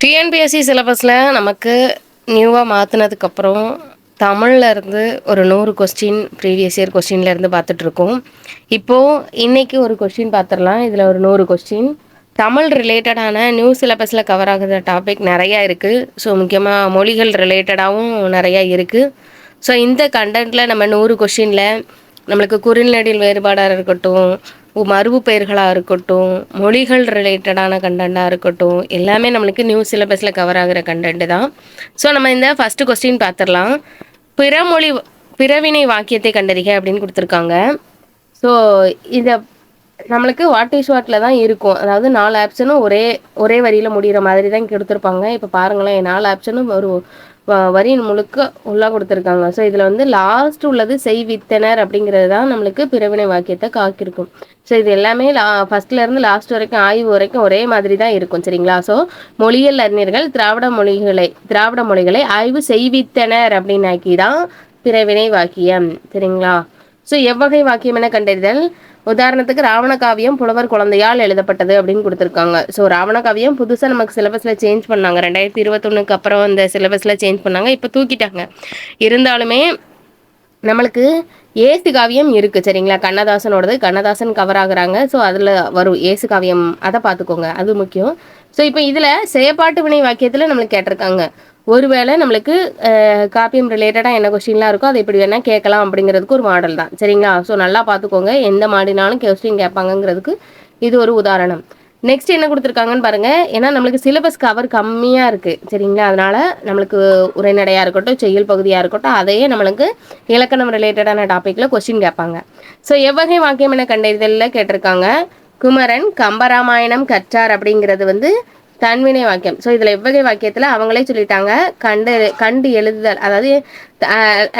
TNPSC சிலபஸில் நமக்கு நியூவாக மாற்றினதுக்கப்புறம் தமிழில் இருந்து ஒரு 100 கொஸ்டின் ப்ரீவியஸ் இயர் கொஸ்டின்லேருந்து பார்த்துட்ருக்கோம். இப்போது இன்றைக்கி ஒரு கொஸ்டின் பார்த்துடலாம். இதில் ஒரு 100 கொஸ்டின் தமிழ் ரிலேட்டடான நியூ சிலபஸில் கவர் ஆகுற டாபிக் நிறையா இருக்குது. ஸோ முக்கியமாக மொழிகள் ரிலேட்டடாகவும் நிறையா இருக்குது. ஸோ இந்த கண்டென்ட்டில் நம்ம 100 கொஸ்டினில் நம்மளுக்கு குறுநெடில் வேறுபாடாக இருக்கட்டும், மரபு பெயர்களாக இருக்கட்டும், மொழிகள் ரிலேட்டடான கண்டென்ட்டாக இருக்கட்டும், எல்லாமே நம்மளுக்கு நியூ சிலபஸில் கவர் ஆகிற கண்டென்ட்டு தான். ஸோ நம்ம இந்த ஃபஸ்ட்டு கொஸ்டின் பார்த்துடலாம். பிறமொழி பிறவினை வாக்கியத்தை கண்டறிக அப்படின்னு கொடுத்துருக்காங்க. ஸோ இதை நம்மளுக்கு வாட் இஸ் வாட்டில் தான் இருக்கும். அதாவது 4 ஆப்ஷனும் ஒரே வரியில் முடிகிற மாதிரி தான் கொடுத்துருப்பாங்க. இப்போ பாருங்களேன், 4 ஆப்ஷனும் ஒரு வரி முழுக்க உள்ளே கொடுத்துருக்காங்க. ஸோ இதில் வந்து லாஸ்ட் உள்ளது செய்வித்தனர் அப்படிங்கிறது தான் நம்மளுக்கு பிறவினை வாக்கியத்தை காக்கிருக்கும். ஸோ இது எல்லாமே ஃபஸ்ட்லேருந்து லாஸ்ட் வரைக்கும் ஆய்வு வரைக்கும் ஒரே மாதிரி தான் இருக்கும். சரிங்களா? ஸோ மொழியியல் அறிஞர்கள் திராவிட மொழிகளை ஆய்வு செய்வித்தனர் அப்படின்னாக்கி தான் பிறவினை வாக்கியம். சரிங்களா? ஸோ எவ்வகை வாக்கியம் என கண்டறிதல். உதாரணத்துக்கு ராவண காவியம் புலவர் குழந்தையால் எழுதப்பட்டது அப்படின்னு கொடுத்துருக்காங்க. ஸோ ராவண காவியம் புதுசாக நமக்கு சிலபஸில் சேஞ்ச் பண்ணாங்க. 2021 அப்புறம் அந்த சிலபஸில் சேஞ்ச் பண்ணாங்க. இப்போ தூக்கிட்டாங்க. இருந்தாலுமே நம்மளுக்கு ஏசு காவியம் இருக்குது. சரிங்களா? கண்ணதாசன் கவர் ஆகுறாங்க. ஸோ அதில் வரும் ஏசு காவியம், அதை பார்த்துக்கோங்க, அது முக்கியம். ஸோ இப்போ இதில் செயற்பாட்டு வினை வாக்கியத்தில் நம்மளுக்கு கேட்டிருக்காங்க. ஒருவேளை நம்மளுக்கு காப்பியம் ரிலேட்டடாக என்ன கொஸ்டின்லாம் இருக்கோ அதை இப்படி வேணால் கேட்கலாம் அப்படிங்கிறதுக்கு ஒரு மாடல் தான். சரிங்களா? ஸோ நல்லா பார்த்துக்கோங்க, எந்த மாடினாலும் கொஸ்டின் கேட்பாங்கங்கிறதுக்கு இது ஒரு உதாரணம். நெக்ஸ்ட் என்ன கொடுத்துருக்காங்கன்னு பாருங்கள். ஏன்னா நம்மளுக்கு சிலபஸ் கவர் கம்மியாக இருக்குது. சரிங்களா? அதனால் நம்மளுக்கு உரைநடையாக இருக்கட்டும், செய்யுள் பகுதியாக இருக்கட்டும், அதையே நம்மளுக்கு இலக்கணம் ரிலேட்டடான டாப்பிக்கில் கொஸ்டின் கேட்பாங்க. ஸோ எவ்வகை வாக்கியம் என கண்டறிதலில் கேட்டிருக்காங்க. குமரன் கம்பராமாயணம் கற்றார் அப்படிங்கிறது வந்து தன்வினை வாக்கியம். ஸோ இதில் எவ்வகை வாக்கியத்தில் அவங்களே சொல்லிட்டாங்க, கண்டு எழுதுதல், அதாவது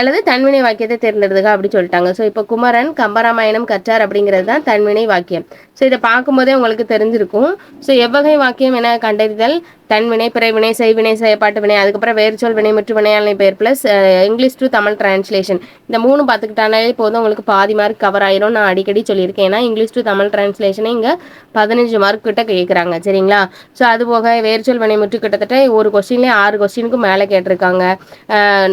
அல்லது தன்வினை வாக்கியத்தை தேர்ந்தெடுத்துக அப்படி சொல்லிட்டாங்க. ஸோ இப்போ குமரன் கம்பராமாயணம் கற்றார் அப்படிங்கிறது தான் தன்வினை வாக்கியம். ஸோ இதை பார்க்கும்போதே உங்களுக்கு தெரிஞ்சிருக்கும். ஸோ எவ்வகை வாக்கியம் என கண்டறிதல். தன்வினை, பிறவினை, செய்வினை, செயற்பாட்டு வினை, அதுக்கப்புறம் வேர்ச்சொல் வினை, முற்று வினையாளனை பெயர் plus English to Tamil translation. இந்த 3 பார்த்துக்கிட்டாலே போதும், உங்களுக்கு பாதி மார்க் கவர் ஆயிரும். நான் அடிக்கடி சொல்லியிருக்கேன். ஏன்னா இங்கிலீஷ் டு தமிழ் டிரான்ஸ்லேஷனை இங்கே 15 மார்க் கிட்ட கேட்குறாங்க. சரிங்களா? ஸோ அது போக வேர்ச்சொல் வினை முற்று கிட்டத்தட்ட ஒரு கொஸ்டின்லேயே 6 கொஸ்டினுக்கு மேலே கேட்டிருக்காங்க.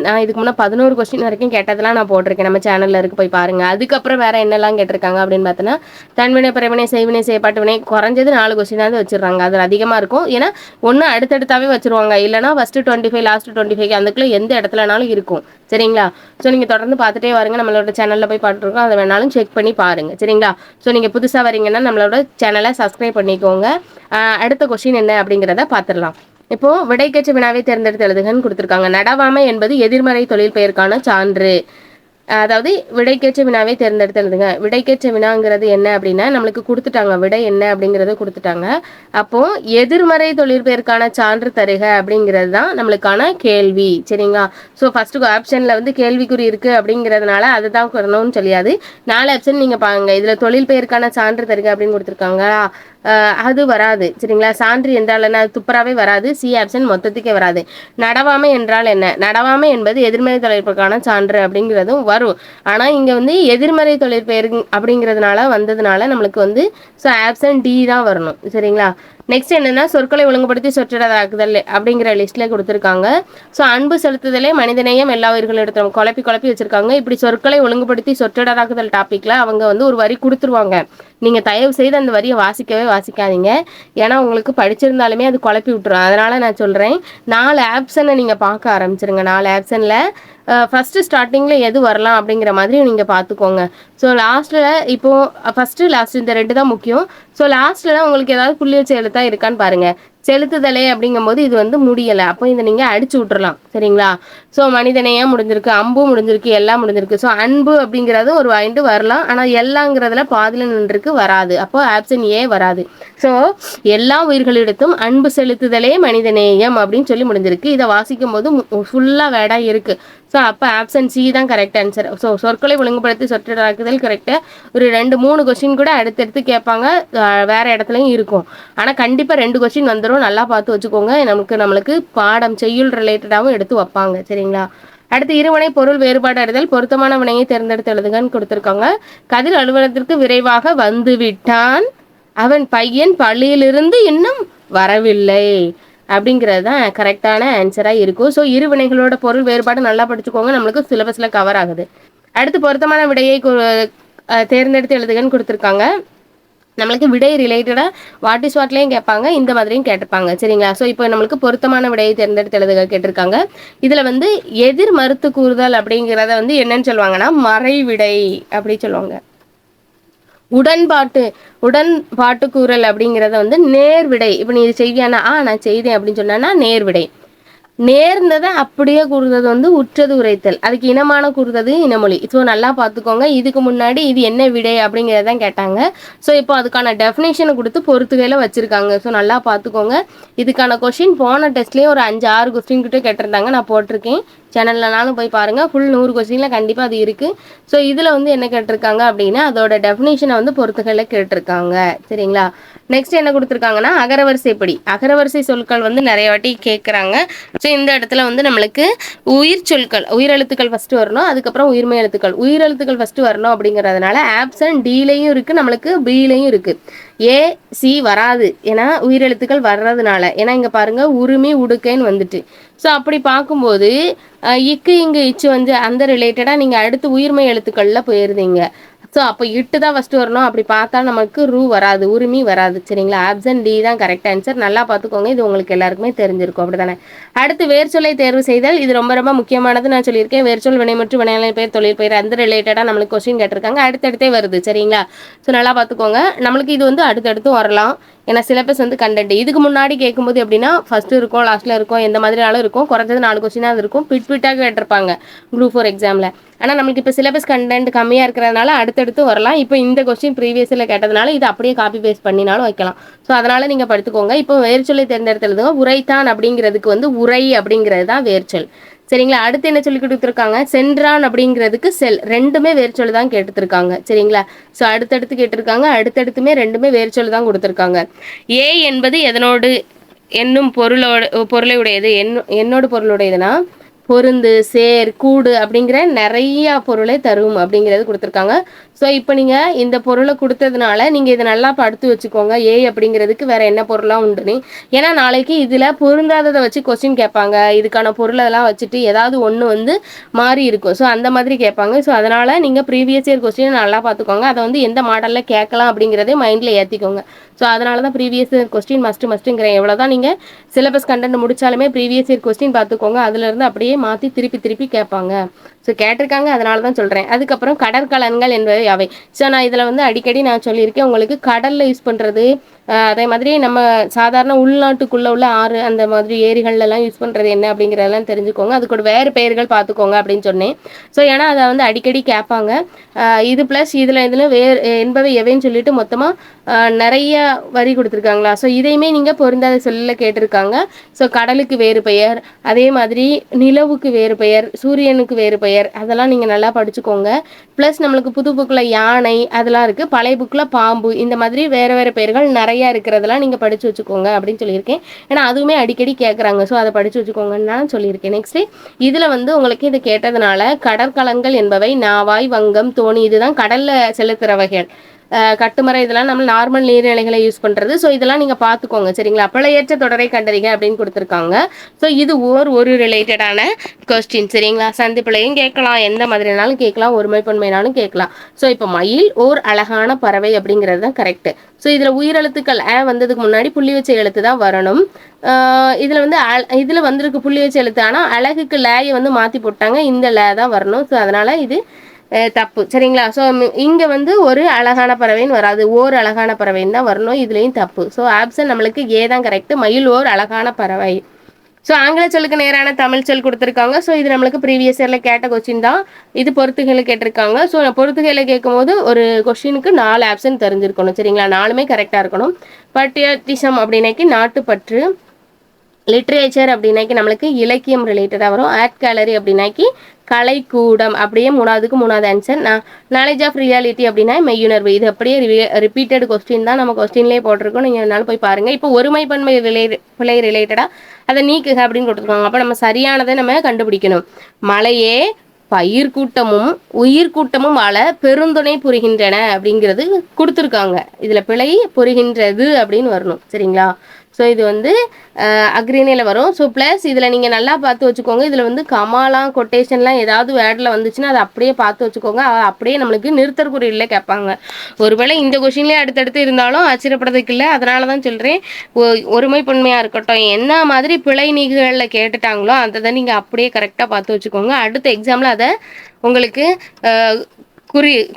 நான் இதுக்கு முன்னே 11 கொஸ்டின் வரைக்கும் கேட்டதெல்லாம் நான் போட்டிருக்கேன், நம்ம சேனலில் இருக்கு, போய் பாருங்கள். அதுக்கப்புறம் வேறு என்னெல்லாம் கேட்டிருக்காங்க அப்படின்னு பார்த்தோன்னா தன்வினை, பிறவினை, செய்வினை, செயற்பாட்டு வினை குறைஞ்சது 4 கொஸ்டினாவது வச்சுருக்காங்க. அதில் அதிகமாக இருக்கும். ஏன்னா ஒன்று அடுத்தடுத்தாவே வச்சுருவாங்க, இல்லைனா ஃபஸ்ட்டு 25 லாஸ்ட்டு 25 அதுக்குள்ளே எந்த இடத்துலனாலும் இருக்கும். சரிங்களா? ஸோ நீங்கள் தொடர்ந்து பார்த்துட்டே வாருங்க. நம்மளோட சேனலில் போய் பார்த்துருக்கோம், அதை வேணாலும் செக் பண்ணி பாருங்கள். சரிங்களா? ஸோ நீங்கள் புதுசாக வரீங்கன்னா நம்மளோட சேனலை சப்ஸ்கிரைப் பண்ணிக்கோங்க. அடுத்த கொஸ்டின் என்ன அப்படிங்கிறத பார்த்துடலாம். இப்போது விடைக்கேற்ற வினாவை தேர்ந்தெடுத்து எழுதுகன்னு கொடுத்துருக்காங்க. நடவாமை என்பது எதிர்மறை தொழில் பெயருக்கான சான்று. அதாவது விடைக்கேற்ற வினாவை தேர்ந்தெடுத்து எழுதுங்க. விடைக்கேற்ற வினாங்கிறது என்ன அப்படின்னா நம்மளுக்கு கொடுத்துட்டாங்க, விடை என்ன அப்படிங்கிறத கொடுத்துட்டாங்க. அப்போ எதிர்மறை தொழிற்பெயருக்கான சான்று தருக அப்படிங்கிறது தான் நம்மளுக்கான கேள்வி. சரிங்களா? ஸோ ஃபர்ஸ்ட் ஆப்ஷனில் வந்து கேள்விக்குறி இருக்குது அப்படிங்கிறதுனால அதுதான் வரணும்னு சொல்லியாது. 4 ஆப்ஷன் நீங்கள் பாருங்க. இதில் தொழில் பெயருக்கான சான்று தருக அப்படின்னு கொடுத்துருக்காங்க, அது வராது. சரிங்களா? சான்று என்றால் என்ன, துப்புராவே வராது. சி ஆப்ஷன் மொத்தத்துக்கே வராது. நடவாமை என்றால் என்ன, நடவாமை என்பது எதிர்மறை தொழிற்பெயருக்கான சான்று அப்படிங்கிறதும் வரும். ஆனால் இங்கே வந்து எதிர்மறை தொழிற்பெயர் அப்படிங்கிறதுனால வந்ததுனால நம்மளுக்கு வந்து ஸோ ஆப்ஷன் டி தான் வரணும். சரிங்களா? நெக்ஸ்ட் என்னென்னா சொற்களை ஒழுங்குபடுத்தி சொற்றொடராக்குதல் அப்படிங்கிற லிஸ்ட்டில் கொடுத்துருக்காங்க. ஸோ அன்பு செலுத்துதலே மனிதநேயம் எல்லா உயிர்களும் எடுத்துரும் குழப்பி வச்சுருக்காங்க. இப்படி சொற்களை ஒழுங்குபடுத்தி சொற்றொடராக்குதல் டாப்பிக்கில் அவங்க வந்து ஒரு வரி கொடுத்துருவாங்க. நீங்கள் தயவு செய்து அந்த வரியை வாசிக்காதீங்க. ஏன்னா உங்களுக்கு படிச்சிருந்தாலுமே அது குழப்பி விட்டுரும். அதனால் நான் சொல்கிறேன், 4 ஆப்ஷனை நீங்கள் பார்க்க ஆரம்பிச்சிருங்க. 4 ஆப்ஷனில் ஃபஸ்ட்டு ஸ்டார்டிங்கில் எது வரலாம் அப்படிங்கிற மாதிரி நீங்கள் பார்த்துக்கோங்க. ஸோ லாஸ்ட்டில் இப்போது ஃபஸ்ட்டு லாஸ்ட் இந்த 2 தான் முக்கியம். ஸோ லாஸ்ட்டில் உங்களுக்கு ஏதாவது புள்ளி வச்ச எழுத்தாக இருக்கான்னு பாருங்கள். செலுத்துதலே அப்படிங்கும்போது இது வந்து முடியலை, அப்போ இதை நீங்கள் அடிச்சு விட்டுறலாம். சரிங்களா? ஸோ மனிதனையாக முடிஞ்சிருக்கு, அம்பும் முடிஞ்சிருக்கு, எல்லாம் முடிஞ்சிருக்கு. ஸோ அன்பு அப்படிங்கிறது ஒரு வாயிண்டு வரலாம், ஆனால் எல்லாங்கிறதுல பாதியில் நின்றுருக்கு, வராது. அப்போ ஆப்ஷன் ஏ வராது. ஸோ எல்லா உயிர்களிடத்தும் அன்பு செலுத்துதலே மனிதநேயம் அப்படின்னு சொல்லி முடிஞ்சிருக்கு. இதை வாசிக்கும் போது ஃபுல்லாக வேடாக இருக்குது. ஸோ அப்போ ஆப்ஷன் சி தான் கரெக்ட் ஆன்சர். ஸோ சொற்களை ஒழுங்குபடுத்தி சொற்றொடராக்குதல் கரெக்டாக ஒரு 2-3 கொஸ்டின் கூட அடுத்தடுத்து கேட்பாங்க, வேறு இடத்துலையும் இருக்கும். ஆனால் கண்டிப்பாக 2 கொஸ்டின் வந்துடும், நல்லா பார்த்து வச்சுக்கோங்க. நம்மளுக்கு பாடம் செய்யுள் ரிலேட்டடாகவும் எடுத்து வைப்பாங்க. சரிங்களா? அடுத்து இருவினை பொருள் வேறுபாடு அறிதல். பொருத்தமான வினையை தேர்ந்தெடுத்து எழுதுங்கன்னு கொடுத்துருக்காங்க. கதிர் அலுவலகத்திற்கு விரைவாக வந்து விட்டான், அவன் பையன் பள்ளியிலிருந்து இன்னும் வரவில்லை. அப்படிங்கிறது தான் கரெக்டான ஆன்சராக இருக்கும். ஸோ இரு வினைகளோட பொருள் வேறுபாடு நல்லா படிச்சுக்கோங்க, நம்மளுக்கு சிலபஸில் கவர் ஆகுது. அடுத்து பொருத்தமான விடையை தேர்ந்தெடுத்து எழுதுகன்னு கொடுத்துருக்காங்க. நம்மளுக்கு விடை ரிலேட்டடாக வாட் இஸ் வாட்லேயும் கேட்பாங்க, இந்த மாதிரியும் கேட்டிருப்பாங்க. சரிங்களா? ஸோ இப்போ நம்மளுக்கு பொருத்தமான விடையை தேர்ந்தெடுத்து எழுதுக கேட்டிருக்காங்க. இதில் வந்து எதிர் மறுத்து கூறுதல் அப்படிங்கிறத வந்து என்னன்னு சொல்லுவாங்கன்னா மறைவிடை அப்படி சொல்லுவாங்க. உடன்பாட்டு கூறல் அப்படிங்கிறத வந்து நேர்விடை. இப்போ நீ இது செய்வியானா நான் செய்தேன் அப்படின்னு சொன்னா நேர்விடை. நேர்ந்ததை அப்படியே கூறுறது வந்து உற்றது உரைத்தல். அதுக்கு இனமான கூறுறது இனமொழி. ஸோ நல்லா பார்த்துக்கோங்க. இதுக்கு முன்னாடி இது என்ன விடை அப்படிங்கிறதான் கேட்டாங்க. ஸோ இப்போ அதுக்கான டெஃபினேஷனை கொடுத்து பொறுத்துகையில் வச்சுருக்காங்க. ஸோ நல்லா பார்த்துக்கோங்க. இதுக்கான கொஷின் போன டெஸ்ட்லேயே ஒரு 5-6 கொஸ்டின் கிட்ட கேட்டிருந்தாங்க, நான் போட்டிருக்கேன். சேனல்லனாலும் போய் பாருங்கள். ஃபுல் 100 கொஸ்டினில் கண்டிப்பாக அது இருக்குது. ஸோ இதில் வந்து என்ன கேட்டிருக்காங்க அப்படின்னா அதோட டெஃபினேஷனை வந்து பொறுத்துகையில் கேட்டிருக்காங்க. சரிங்களா? நெக்ஸ்ட் என்ன கொடுத்துருக்காங்கன்னா அகரவரிசைப்படி. அகரவரிசை சொற்கள் வந்து நிறைய வாட்டி கேட்குறாங்க. ஸோ இந்த இடத்துல வந்து நம்மளுக்கு உயிர் சொற்கள், உயிரெழுத்துக்கள் ஃபஸ்ட்டு வரணும், அதுக்கப்புறம் உயிர்மை எழுத்துக்கள். உயிரெழுத்துக்கள் ஃபஸ்ட்டு வரணும் அப்படிங்கிறதுனால ஆப்ஷன் டிலையும் இருக்குது, நம்மளுக்கு பிலையும் இருக்குது. ஏ சி வராது, ஏன்னா உயிரெழுத்துக்கள் வர்றதுனால. ஏன்னா இங்கே பாருங்கள் உரிமை உடுக்கைன்னு வந்துட்டு. ஸோ அப்படி பார்க்கும்போது இக்கு இங்கு இச்சு வந்து அந்த ரிலேட்டடாக நீங்கள் அடுத்து உயிர்மை எழுத்துக்களில் போயிருந்தீங்க. ஸோ அப்போ இட்டு தான் ஃபஸ்ட்டு வரணும். அப்படி பார்த்தா நமக்கு ரூ வராது, உரிமை வராது. சரிங்களா? ஆப்ஷன் டி தான் கரெக்ட் ஆன்சர். நல்லா பார்த்துக்கோங்க, இது உங்களுக்கு எல்லாருக்குமே தெரிஞ்சிருக்கும். அப்படி தானே? அடுத்து வேர்ச்சொல்லை தேர்வு செய்தல். இது ரொம்ப ரொம்ப முக்கியமானது, நான் சொல்லியிருக்கேன். வேர்ச்சொல் வினைமுற்று வினையாளை பெயர் தொழில் பெயர் அந்த ரிலேட்டடாக நம்மளுக்கு கொஸ்டின் கேட்டிருக்காங்க. அடுத்தடுத்தே வருது. சரிங்களா? ஸோ நல்லா பார்த்துக்கோங்க. நம்மளுக்கு இது வந்து அடுத்தடுத்து வரலாம். ஏன்னா சிலபஸ் வந்து கண்டென்ட் இதுக்கு முன்னாடி கேட்கும்போது எப்படின்னா ஃபஸ்ட்டு இருக்கும், லாஸ்ட்டில் இருக்கும், எந்த மாதிரினாலும் இருக்கும். குறைஞ்சது 4 கொஸ்டினாக இருக்கும். பிட்டாக கேட்டிருப்பாங்க குரூப் 4 எக்ஸாமில். ஆனால் நம்மளுக்கு இப்போ சிலபஸ் கண்டென்ட் கம்மியாக இருக்கிறதுனால அடுத்தடுத்து வரலாம். இப்போ இந்த கொஸ்டின் ப்ரீவியஸில் கேட்டதுனால இது அப்படியே காப்பி பேஸ்ட் பண்ணினாலும் வைக்கலாம். ஸோ அதனால் நீங்கள் படுத்துக்கோங்க. இப்போ வேர்ச்சொல்லை தேர்ந்தெடுத்து எழுதுங்க. உரைத்தான் அப்படிங்கிறதுக்கு வந்து உரை அப்படிங்கிறது தான் வேர்ச்சொல். சரிங்களா? அடுத்து என்ன சொல்லி கொடுத்துருக்காங்க? சென்றான் அப்படிங்கிறதுக்கு செல். ரெண்டுமே வேர்ச்சொல் தான் கேட்டுருக்காங்க. சரிங்களா? ஸோ அடுத்தடுத்து கேட்டிருக்காங்க. அடுத்தடுத்துமே ரெண்டுமே வேர்ச்சொல் தான் கொடுத்துருக்காங்க. ஏ என்பது எதனோடு என்னும் பொருளை உடையது. என்னோட பொருளுடையதுன்னா பொருந்து, சேர், கூடு அப்படிங்கிற நிறைய பொருளை தரும் அப்படிங்கிறது கொடுத்துருக்காங்க. ஸோ இப்போ நீங்கள் இந்த பொருளை கொடுத்ததுனால நீங்கள் இதை நல்லா படுத்து வச்சுக்கோங்க. ஏ அப்படிங்கிறதுக்கு வேறு என்ன பொருளாக உண்டுன்னு. ஏன்னா நாளைக்கு இதில் பொருந்தாததை வச்சு கொஸ்டின் கேட்பாங்க. இதுக்கான பொருளெல்லாம் வச்சுட்டு ஏதாவது ஒன்று வந்து மாறி இருக்கும். ஸோ அந்த மாதிரி கேட்பாங்க. ஸோ அதனால் நீங்கள் ப்ரீவியஸ் இயர் கொஸ்டினை நல்லா பார்த்துக்கோங்க. அதை வந்து எந்த மாடலில் கேட்கலாம் அப்படிங்கிறதே மைண்டில் ஏற்றிக்கோங்க. ஸோ அதனால தான் ப்ரீவியஸ் இயர் கொஸ்டின் மஸ்ட்டுங்கிறேன். எவ்வளோ தான் நீங்கள் சிலபஸ் கண்டென்ட் முடித்தாலுமே ப்ரீவியஸ் இயர் கொஸ்டின் பார்த்துக்கோங்க. அதுலேருந்து அப்படியே மாற்றி திருப்பி கேட்பாங்க. ஸோ கேட்டிருக்காங்க, அதனால தான் சொல்கிறேன். அதுக்கப்புறம் கடற்கலன்கள் என்பவை அவை. ஸோ நான் இதில் வந்து அடிக்கடி நான் சொல்லியிருக்கேன் உங்களுக்கு. கடலில் யூஸ் பண்ணுறது, அதே மாதிரி நம்ம சாதாரண உள்நாட்டுக்குள்ளே உள்ள ஆறு அந்த மாதிரி ஏரிகள்லாம் யூஸ் பண்ணுறது என்ன அப்படிங்கிறதெல்லாம் தெரிஞ்சுக்கோங்க. அதுக்கூட வேறு பெயர்கள் பார்த்துக்கோங்க அப்படின்னு சொன்னேன். ஸோ ஏன்னா அதை வந்து அடிக்கடி கேட்பாங்க. இது ப்ளஸ் இதில் வேறு என்பவை எவைன்னு சொல்லிட்டு மொத்தமாக நிறைய வரி கொடுத்துருக்காங்களா. ஸோ இதையுமே நீங்கள் பொருந்தாத சொல்லில் கேட்டிருக்காங்க. ஸோ கடலுக்கு வேறு பெயர், அதே மாதிரி நிலவுக்கு வேறு பெயர், சூரியனுக்கு வேறு பெயர், அதெல்லாம் நீங்கள் நல்லா படிச்சுக்கோங்க. ப்ளஸ் நம்மளுக்கு புது புக்கில் யானை அதெல்லாம் இருக்குது, பழைய புக்கில் பாம்பு, இந்த மாதிரி வேறு வேறு பெயர்கள் நிறையா இருக்கிறதெல்லாம் நீங்கள் படித்து வச்சுக்கோங்க அப்படின்னு சொல்லியிருக்கேன். ஏன்னா அதுவுமே அடிக்கடி கேட்குறாங்க. ஸோ அதை படித்து வச்சுக்கோங்கன்னு நான் சொல்லியிருக்கேன். நெக்ஸ்ட்டு இதில் வந்து உங்களுக்கு இதை கேட்டதுனால கடற்கலங்கள் என்பவை நாவாய், வங்கம், தோணி, இதுதான் கடலில் செலுத்துகிற வகைகள். கட்டுமரம் இதெல்லாம் நம்ம நார்மல் நீர்நிலைகளை யூஸ் பண்ணுறது. ஸோ இதெல்லாம் நீங்கள் பார்த்துக்கோங்க. சரிங்களா? பிழையற்ற தொடரை கண்டறிக அப்படின்னு கொடுத்துருக்காங்க. ஸோ இது ஒரு ரிலேட்டடான கொஸ்டின். சரிங்களா? சந்தி பிழையும் கேட்கலாம், எந்த மாதிரினாலும் கேட்கலாம், ஒருமை பன்மைனாலும் கேட்கலாம். ஸோ இப்போ மயில் ஓர் அழகான பறவை அப்படிங்கிறது தான் கரெக்டு. ஸோ இதில் உயிரெழுத்துக்கள் வந்ததுக்கு முன்னாடி புள்ளி வச்ச எழுத்து தான் வரணும். இதில் வந்து இதில் வந்திருக்கு புள்ளி வச்ச எழுத்து, ஆனால் அழகுக்கு லேயை வந்து மாற்றி போட்டாங்க, இந்த லே தான் வரணும். ஸோ அதனால் இது தப்பு. சரிங்களா? ஸோ இங்கே வந்து ஒரு அழகான பறவைன்னு வராது, ஓர் அழகான பறவைன்னு தான் வரணும். இதுலேயும் தப்பு. ஸோ ஆப்ஷன் நம்மளுக்கு ஏ தான் கரெக்டு, மயில் ஓர் அழகான பறவை. ஸோ ஆங்கில சொல்லுக்கு நேரான தமிழ் சொல் கொடுத்துருக்காங்க. ஸோ இது நம்மளுக்கு ப்ரீவியஸ் இயரில் கேட்ட கொஸ்டின் தான். இது பொறுத்துகையில் கேட்டிருக்காங்க. ஸோ பொறுத்துகையில் கேட்கும்போது ஒரு கொஸ்டினுக்கு 4 ஆப்ஷன் தெரிஞ்சிருக்கணும். சரிங்களா? 4மே கரெக்டாக இருக்கணும். பட்ரியாட்டிசம் அப்படின்னாக்கி நாட்டுப்பற்று, லிட்ரேச்சர் அப்படின்னாக்கி நம்மளுக்கு இலக்கியம் ரிலேட்டடாக வரும், ஆர்ட் கேலரி அப்படின்னாக்கி கலைக்கூடம், அப்படியே 3வது ஆன்சர். நாலேஜ் ஆஃப் ரியாலிட்டி அப்படின்னா மெய்யுணர்வு. இது அப்படியே ரிப்பீட்டட் கொஸ்டின் தான், நம்ம கொஸ்டின்லேயே போட்டிருக்கோம், நீங்கள் என்னால் போய் பாருங்கள். இப்போ ஒருமை பன்மை பிழை ரிலேட்டடாக அதை நீக்குக அப்படின்னு கொடுத்துருக்காங்க. அப்போ நம்ம சரியானதை நம்ம கண்டுபிடிக்கணும். மலையே பயிர் கூட்டமும் உயிர் கூட்டமும் வாழ பெருந்துணை புரிகின்றன அப்படிங்கிறது கொடுத்துருக்காங்க. இதில் பிழை புரிகின்றது அப்படின்னு வரணும். சரிங்களா? ஸோ இது வந்து அக்ரிணியில் வரும். ஸோ ப்ளஸ் இதில் நீங்கள் நல்லா பார்த்து வச்சுக்கோங்க. இதில் வந்து கமாலாம் கொட்டேஷன்லாம் ஏதாவது வேர்டில் வந்துச்சுன்னா அதை அப்படியே பார்த்து வச்சுக்கோங்க. அப்படியே நம்மளுக்கு நிறுத்தற்குறியில் கேட்பாங்க. ஒருவேளை இந்த கொஷின்லேயே அடுத்தடுத்து இருந்தாலும் ஆச்சரியப்படுறதுக்கு இல்லை. அதனால தான் சொல்கிறேன், ஒருமை பன்மையாக இருக்கட்டும், என்ன மாதிரி பிழை நீக்குகளில் கேட்டுட்டாங்களோ அதை தான் நீங்கள் அப்படியே கரெக்டாக பார்த்து வச்சுக்கோங்க. அடுத்த எக்ஸாமில் அதை உங்களுக்கு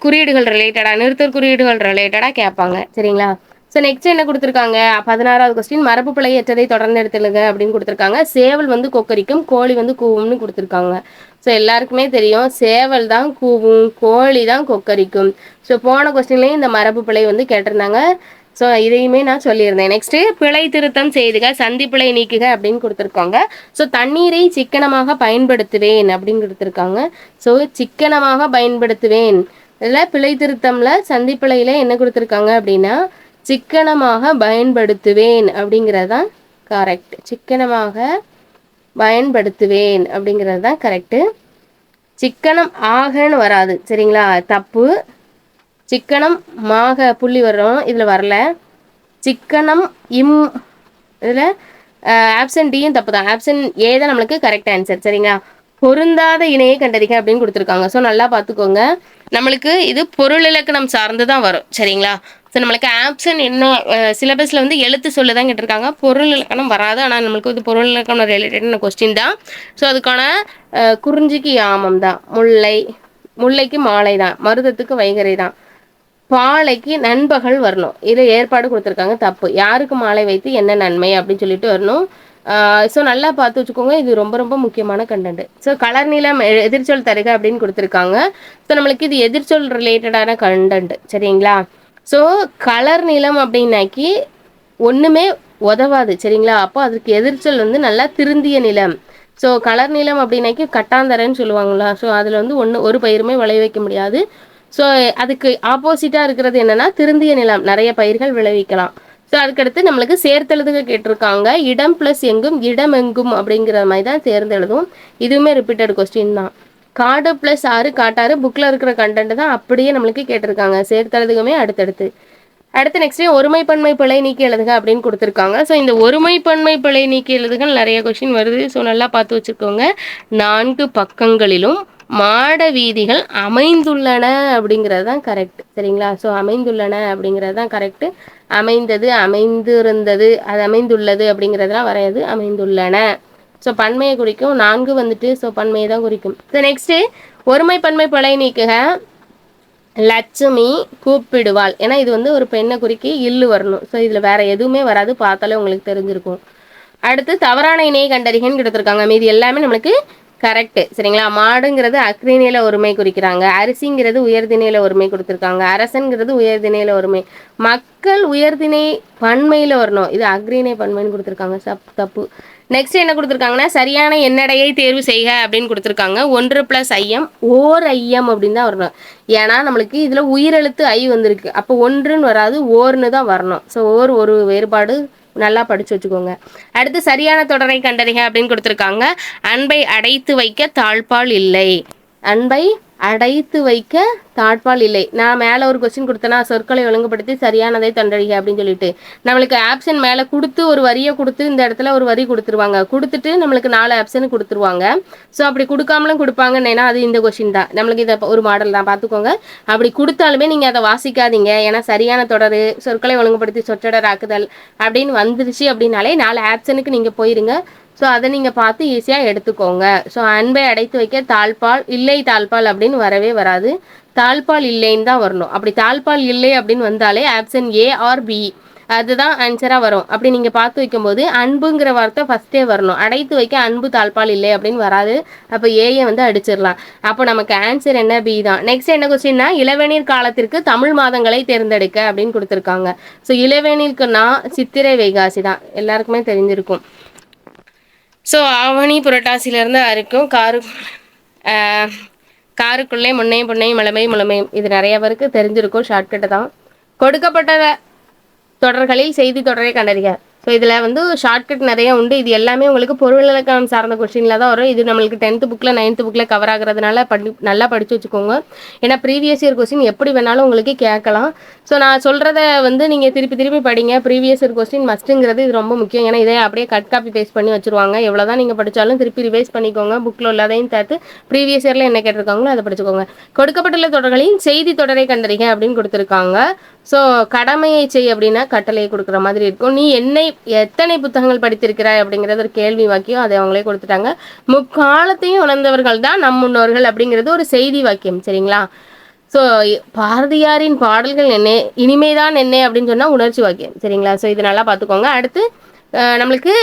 குறியீடுகள் ரிலேட்டடாக, நிறுத்தற் குறியீடுகள் ரிலேட்டடாக கேட்பாங்க. சரிங்களா? ஸோ நெக்ஸ்ட் என்ன கொடுத்துருக்காங்க, 16வது கொஸ்டின், மரபு பிழையற்றதை தொடர்ந்து எடுத்துலுங்க அப்படின்னு கொடுத்துருக்காங்க. சேவல் வந்து கொக்கரிக்கும், கோழி வந்து கூவும்னு கொடுத்துருக்காங்க. ஸோ எல்லாருக்குமே தெரியும், சேவல் தான் கூவும், கோழி தான் கொக்கரிக்கும். ஸோ போன கொஸ்டின்லேயும் இந்த மரபு பிழை வந்து கேட்டிருந்தாங்க. ஸோ இதையுமே நான் சொல்லியிருந்தேன். நெக்ஸ்ட்டு பிழை திருத்தம் செய்துக, சந்தி பிழை நீக்குக அப்படின்னு கொடுத்துருக்காங்க. ஸோ தண்ணீரை சிக்கனமாக பயன்படுத்துவேன் அப்படின்னு கொடுத்துருக்காங்க. ஸோ சிக்கனமாக பயன்படுத்துவேன், இதில் பிழை திருத்தம்ல சந்தி பிழையில் என்ன கொடுத்துருக்காங்க அப்படின்னா சிக்கனமாக பயன்படுத்துவேன் அப்படிங்கிறது தான் கரெக்ட். சிக்கனமாக பயன்படுத்துவேன் அப்படிங்கிறது தான் கரெக்டு. சிக்கனம் ஆகன்னு வராது. சரிங்களா? தப்பு. சிக்கனம் மாக புள்ளி வரும், இதில் வரல. சிக்கனம் இம், இதில் ஆப்ஷன் டியும் தப்பு தான். ஆப்ஷன் ஏ தான் நம்மளுக்கு கரெக்ட் ஆன்சர். சரிங்களா? பொருந்தாத இணையை கண்டறிக அப்படின்னு கொடுத்துருக்காங்க. ஸோ நல்லா பார்த்துக்கோங்க, நம்மளுக்கு இது பொருள் இலக்கணம் சார்ந்து தான் வரும். சரிங்களா? ஸோ நம்மளுக்கு ஆப்ஷன் என்ன, சிலபஸில் வந்து எழுத்து சொல்ல தான் கேட்டிருக்காங்க, பொருள் இலக்கணம் வராது. ஆனால் நம்மளுக்கு இது பொருள் இலக்கணம் ரிலேட்டடான கொஸ்டின் தான். ஸோ அதுக்கான குறிஞ்சிக்கு யாமம் தான், முல்லை, முல்லைக்கு மாலை தான், மருதத்துக்கு வைகரை தான், பாலைக்கு நண்பகல் வரணும். இதில் ஏற்பாடு கொடுத்துருக்காங்க, தப்பு. யாருக்கு மாலை வைத்து என்ன நன்மை அப்படின்னு சொல்லிட்டு வரணும். ஸோ நல்லா பார்த்து வச்சுக்கோங்க, இது ரொம்ப ரொம்ப முக்கியமான கண்டென்ட். ஸோ கலர் நீளம் எதிர்ச்சொல் தருக அப்படின்னு கொடுத்துருக்காங்க. ஸோ நம்மளுக்கு இது எதிர்ச்சொல் ரிலேட்டடான கண்டென்ட். சரிங்களா? ஸோ கலர் நீளம் அப்படின்னாக்கி ஒன்றுமே உதவாது. சரிங்களா? அப்போ அதுக்கு எதிர்ச்சொல் வந்து நல்லா திருந்திய நிலம். ஸோ கலர் நீளம் அப்படின்னாக்கி கட்டாந்தரைன்னு சொல்லுவாங்களா. ஸோ அதில் வந்து ஒரு பயிருமே விளைவிக்க முடியாது. ஸோ அதுக்கு ஆப்போசிட்டாக இருக்கிறது என்னென்னா திருந்திய நிலம், நிறைய பயிர்கள் விளைவிக்கலாம். ஸோ அதுக்கடுத்து நம்மளுக்கு சேர்த்தெழுதுக கேட்டிருக்காங்க. இடம் ப்ளஸ் எங்கும், இடம் எங்கும் அப்படிங்கிற மாதிரி தான் சேர்ந்தெழுதும். இதுவுமே ரிப்பீட்டட் கொஸ்டின் தான். காடு ப்ளஸ் ஆறு, காட்டாறு புக்கில் இருக்கிற கண்டென்ட் தான் அப்படியே நம்மளுக்கு கேட்டிருக்காங்க. சேர்த்தெழுதுகமே அடுத்தடுத்து. அடுத்து நெக்ஸ்ட் ஒருமைப்பன்மை பிழை நீக்கி எழுதுக அப்படின்னு கொடுத்துருக்காங்க. ஸோ இந்த ஒருமைப்பன்மை பிழை நீக்கி எழுதுகள் நிறைய கொஸ்டின் வருது. ஸோ நல்லா பார்த்து வச்சுக்கோங்க. 4 பக்கங்களிலும் மாட வீதிகள் அமைந்துள்ளன அப்படிங்கிறது தான் கரெக்ட். சரிங்களா? ஸோ அமைந்துள்ளன அப்படிங்கிறது தான் கரெக்டு. அமைந்தது, அமைந்திருந்தது, அது அமைந்துள்ளது அப்படிங்கிறதுலாம் வரையாது, அமைந்துள்ளன. ஸோ பன்மையை குறிக்கும். 4 வந்துட்டு ஸோ பன்மையை தான் குறிக்கும். ஸோ நெக்ஸ்ட்டு ஒருமை பன்மை பிழை நீக்குக, லட்சுமி கூப்பிடுவாள். ஏன்னா இது வந்து ஒரு பெண்ணை குறிக்கி இல்லு வரணும். ஸோ இதில் வேற எதுவுமே வராது, பார்த்தாலே உங்களுக்கு தெரிஞ்சிருக்கும். அடுத்து தவறான இணையை கண்டறிகன்னு கொடுத்துருக்காங்க. மீது எல்லாமே நம்மளுக்கு கரெக்டு. சரிங்களா? மாடுங்கிறது அக்ரிநில ஒருமை குறிக்கிறாங்க, அரிசிங்கிறது உயர்திணையில ஒருமை கொடுத்துருக்காங்க, அரசன்கிறது உயர்திணையில ஒருமை, மக்கள் உயர்திணை பன்மையில் வரணும், இது அக்ரிணை பன்மைன்னு கொடுத்துருக்காங்க. தப்பு. நெக்ஸ்ட் என்ன கொடுத்துருக்காங்கன்னா சரியான எண்ணடையை தேர்வு செய்க அப்படின்னு கொடுத்துருக்காங்க. 1 + ஐயம், ஓர் ஐயம் அப்படின்னு தான் வரணும். ஏன்னா நம்மளுக்கு இதில் உயிரெழுத்து ஐ வந்திருக்கு, அப்போ 1ன்னு வராது, ஓர்னு தான் வரணும். ஸோ ஒரு வேறுபாடு, நல்லா படிச்சு வச்சுக்கோங்க. அடுத்து சரியான தொடரை கண்டறிக அப்படின்னு கொடுத்துருக்காங்க. அன்பை அடைத்து வைக்க தாழ்பால் இல்லை, அன்பை அடைத்து வைக்க தாழ்பால் இல்லை. நான் மேலே ஒரு கொஸ்டின் கொடுத்தேன்னா சொற்களை ஒழுங்குபடுத்தி சரியானதை கண்டறிக அப்படின்னு சொல்லிட்டு நம்மளுக்கு ஆப்ஷன் மேலே கொடுத்து ஒரு வரியை கொடுத்து இந்த இடத்துல ஒரு வரி கொடுத்துருவாங்க, கொடுத்துட்டு நம்மளுக்கு 4 ஆப்ஷன் கொடுத்துருவாங்க. ஸோ அப்படி கொடுக்காமலும் கொடுப்பாங்கன்னா அது இந்த கொஸ்டின் தான். நம்மளுக்கு இதை ஒரு மாடல் தான், பார்த்துக்கோங்க. அப்படி கொடுத்தாலுமே நீங்கள் அதை வாசிக்காதீங்க. ஏன்னா சரியான தொடர், சொற்களை ஒழுங்குபடுத்தி சொற்றொடர் ஆக்குதல் அப்படின்னு வந்துருச்சு அப்படின்னாலே 4 ஆப்ஷனுக்கு நீங்கள் போயிருங்க. ஸோ அதை நீங்கள் பார்த்து ஈஸியாக எடுத்துக்கோங்க. ஸோ அன்பை அடைத்து வைக்க தாழ்பால் இல்லை, தாழ்பால் அப்படின்னு வரவே வராது, தாழ்பால் இல்லைன்னு தான் வரணும். அப்படி தாழ்பால் இல்லை அப்படின்னு வந்தாலே ஆப்ஷன் ஏ ஆர் பி அதுதான் ஆன்சராக வரும். அப்படி நீங்கள் பார்த்து வைக்கும்போது அன்புங்கிற வார்த்தை ஃபஸ்ட்டே வரணும். அடைத்து வைக்க அன்பு தாழ்பால் இல்லை அப்படின்னு வராது, அப்போ ஏயை வந்து அடிச்சிடலாம். அப்போ நமக்கு ஆன்சர் என்ன? பி தான். நெக்ஸ்ட் என்ன கொஸ்டின்னா இளவேநீர் காலத்திற்கு தமிழ் மாதங்களை தேர்ந்தெடுக்க அப்படின்னு கொடுத்துருக்காங்க. ஸோ இளவேநீருக்குன்னா சித்திரை வைகாசி தான், எல்லாருக்குமே தெரிஞ்சிருக்கும். ஸோ ஆவணி புரட்டாசியிலேருந்து இருக்கும் காருக்குள்ளே முன்னையும் பொன்னையும் முழுமையும் இது நிறைய பேருக்கு தெரிஞ்சிருக்கும், ஷார்ட்கட்டு தான். கொடுக்கப்பட்ட தொடர்களில் செய்தி தொடரை கண்டறிக. ஸோ இதில் வந்து ஷார்ட்கட் நிறைய உண்டு. இது எல்லாமே உங்களுக்கு பொருள் இலக்கணம் சார்ந்த கொஸ்டினில் தான் வரும். இது நம்மளுக்கு 10th புக்கில் 9th புக்கில் கவர் ஆகுறதுனால நல்லா படித்து வச்சுக்கோங்க. ஏன்னா ப்ரீவியஸ் இயர் கொஸ்டின் எப்படி வேணாலும் உங்களுக்கு கேட்கலாம். ஸோ நான் சொல்கிறத வந்து நீங்கள் திருப்பி திருப்பி படிங்க. ப்ரீவியஸ் இயர் கொஸ்டின் மஸ்ட்டுங்கிறது இது ரொம்ப முக்கியம். ஏன்னா இதை அப்படியே கட் காப்பி பேஸ்ட் பண்ணி வச்சுருவாங்க. எவ்வளோ தான் நீங்கள் படித்தாலும் திருப்பி ரிவைஸ் பண்ணிக்கோங்க. புக்கில் உள்ளதையும் சேர்த்து ப்ரீவியஸ் இயரில் என்ன கேட்டிருக்காங்களோ அதை படிச்சுக்கோங்க. கொடுக்கப்பட்டுள்ள தொடர்களின் செய்தி தொடரை கண்டறிக அப்படின்னு கொடுத்துருக்காங்க. ஸோ கடமையை செய் அப்படின்னா கட்டளையை கொடுக்குற மாதிரி இருக்கும். நீ எத்தனை புத்தகங்கள் படித்திருக்கிறாய் அப்படிங்கிறது ஒரு கேள்வி வாக்கியம், அதை அவங்களே கொடுத்துட்டாங்க. முக்காலத்தையும் உணர்ந்தவர்கள் தான் நம் முன்னோர்கள் அப்படிங்கிறது ஒரு செய்தி வாக்கியம். சரிங்களா? ஸோ பாரதியாரின் பாடல்கள் என்ன இனிமைதான் என்ன அப்படின்னு சொன்னால் உணர்ச்சி வாக்கியம். சரிங்களா? ஸோ இது நல்லா பார்த்துக்கோங்க. அடுத்து நம்மளுக்கு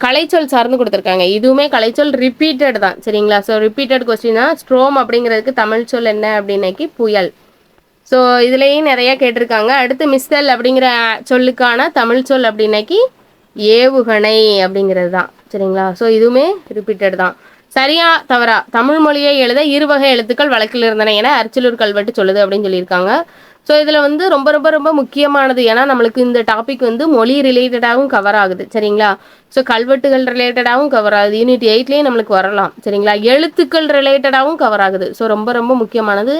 கலைச்சொல் சார்ந்து கொடுத்துருக்காங்க. இதுவுமே கலைச்சொல் ரிப்பீட்டட் தான். சரிங்களா? ஸோ ரிப்பீட்டட் கொஸ்டினா ஸ்ட்ரோம் அப்படிங்கிறதுக்கு தமிழ் சொல் என்ன அப்படின்னாக்கி புயல். ஸோ இதுலேயும் நிறைய கேட்டிருக்காங்க. அடுத்து மிஸ்தல் அப்படிங்கிற சொல்லுக்கான தமிழ் சொல் அப்படின்னாக்கி ஏவுகணை அப்படிங்கிறது தான். சரிங்களா? ஸோ இதுவுமே ரிப்பீட்டட் தான். சரியா தவறா தமிழ் மொழியை எழுத இருவகை எழுத்துக்கள் வழக்கில் இருந்தன என அரிச்சலூர் கல்வெட்டு சொல்லுது அப்படின்னு சொல்லியிருக்காங்க. ஸோ இதில் வந்து ரொம்ப ரொம்ப ரொம்ப முக்கியமானது. ஏன்னா நம்மளுக்கு இந்த டாபிக் வந்து மொழி ரிலேட்டடாகவும் கவர் ஆகுது. சரிங்களா? ஸோ கல்வெட்டுகள் ரிலேட்டடாகவும் கவர் ஆகுது. யூனிட் 8லேயே நம்மளுக்கு வரலாம். சரிங்களா? எழுத்துக்கள் ரிலேட்டடாகவும் கவர் ஆகுது. ஸோ ரொம்ப ரொம்ப முக்கியமானது.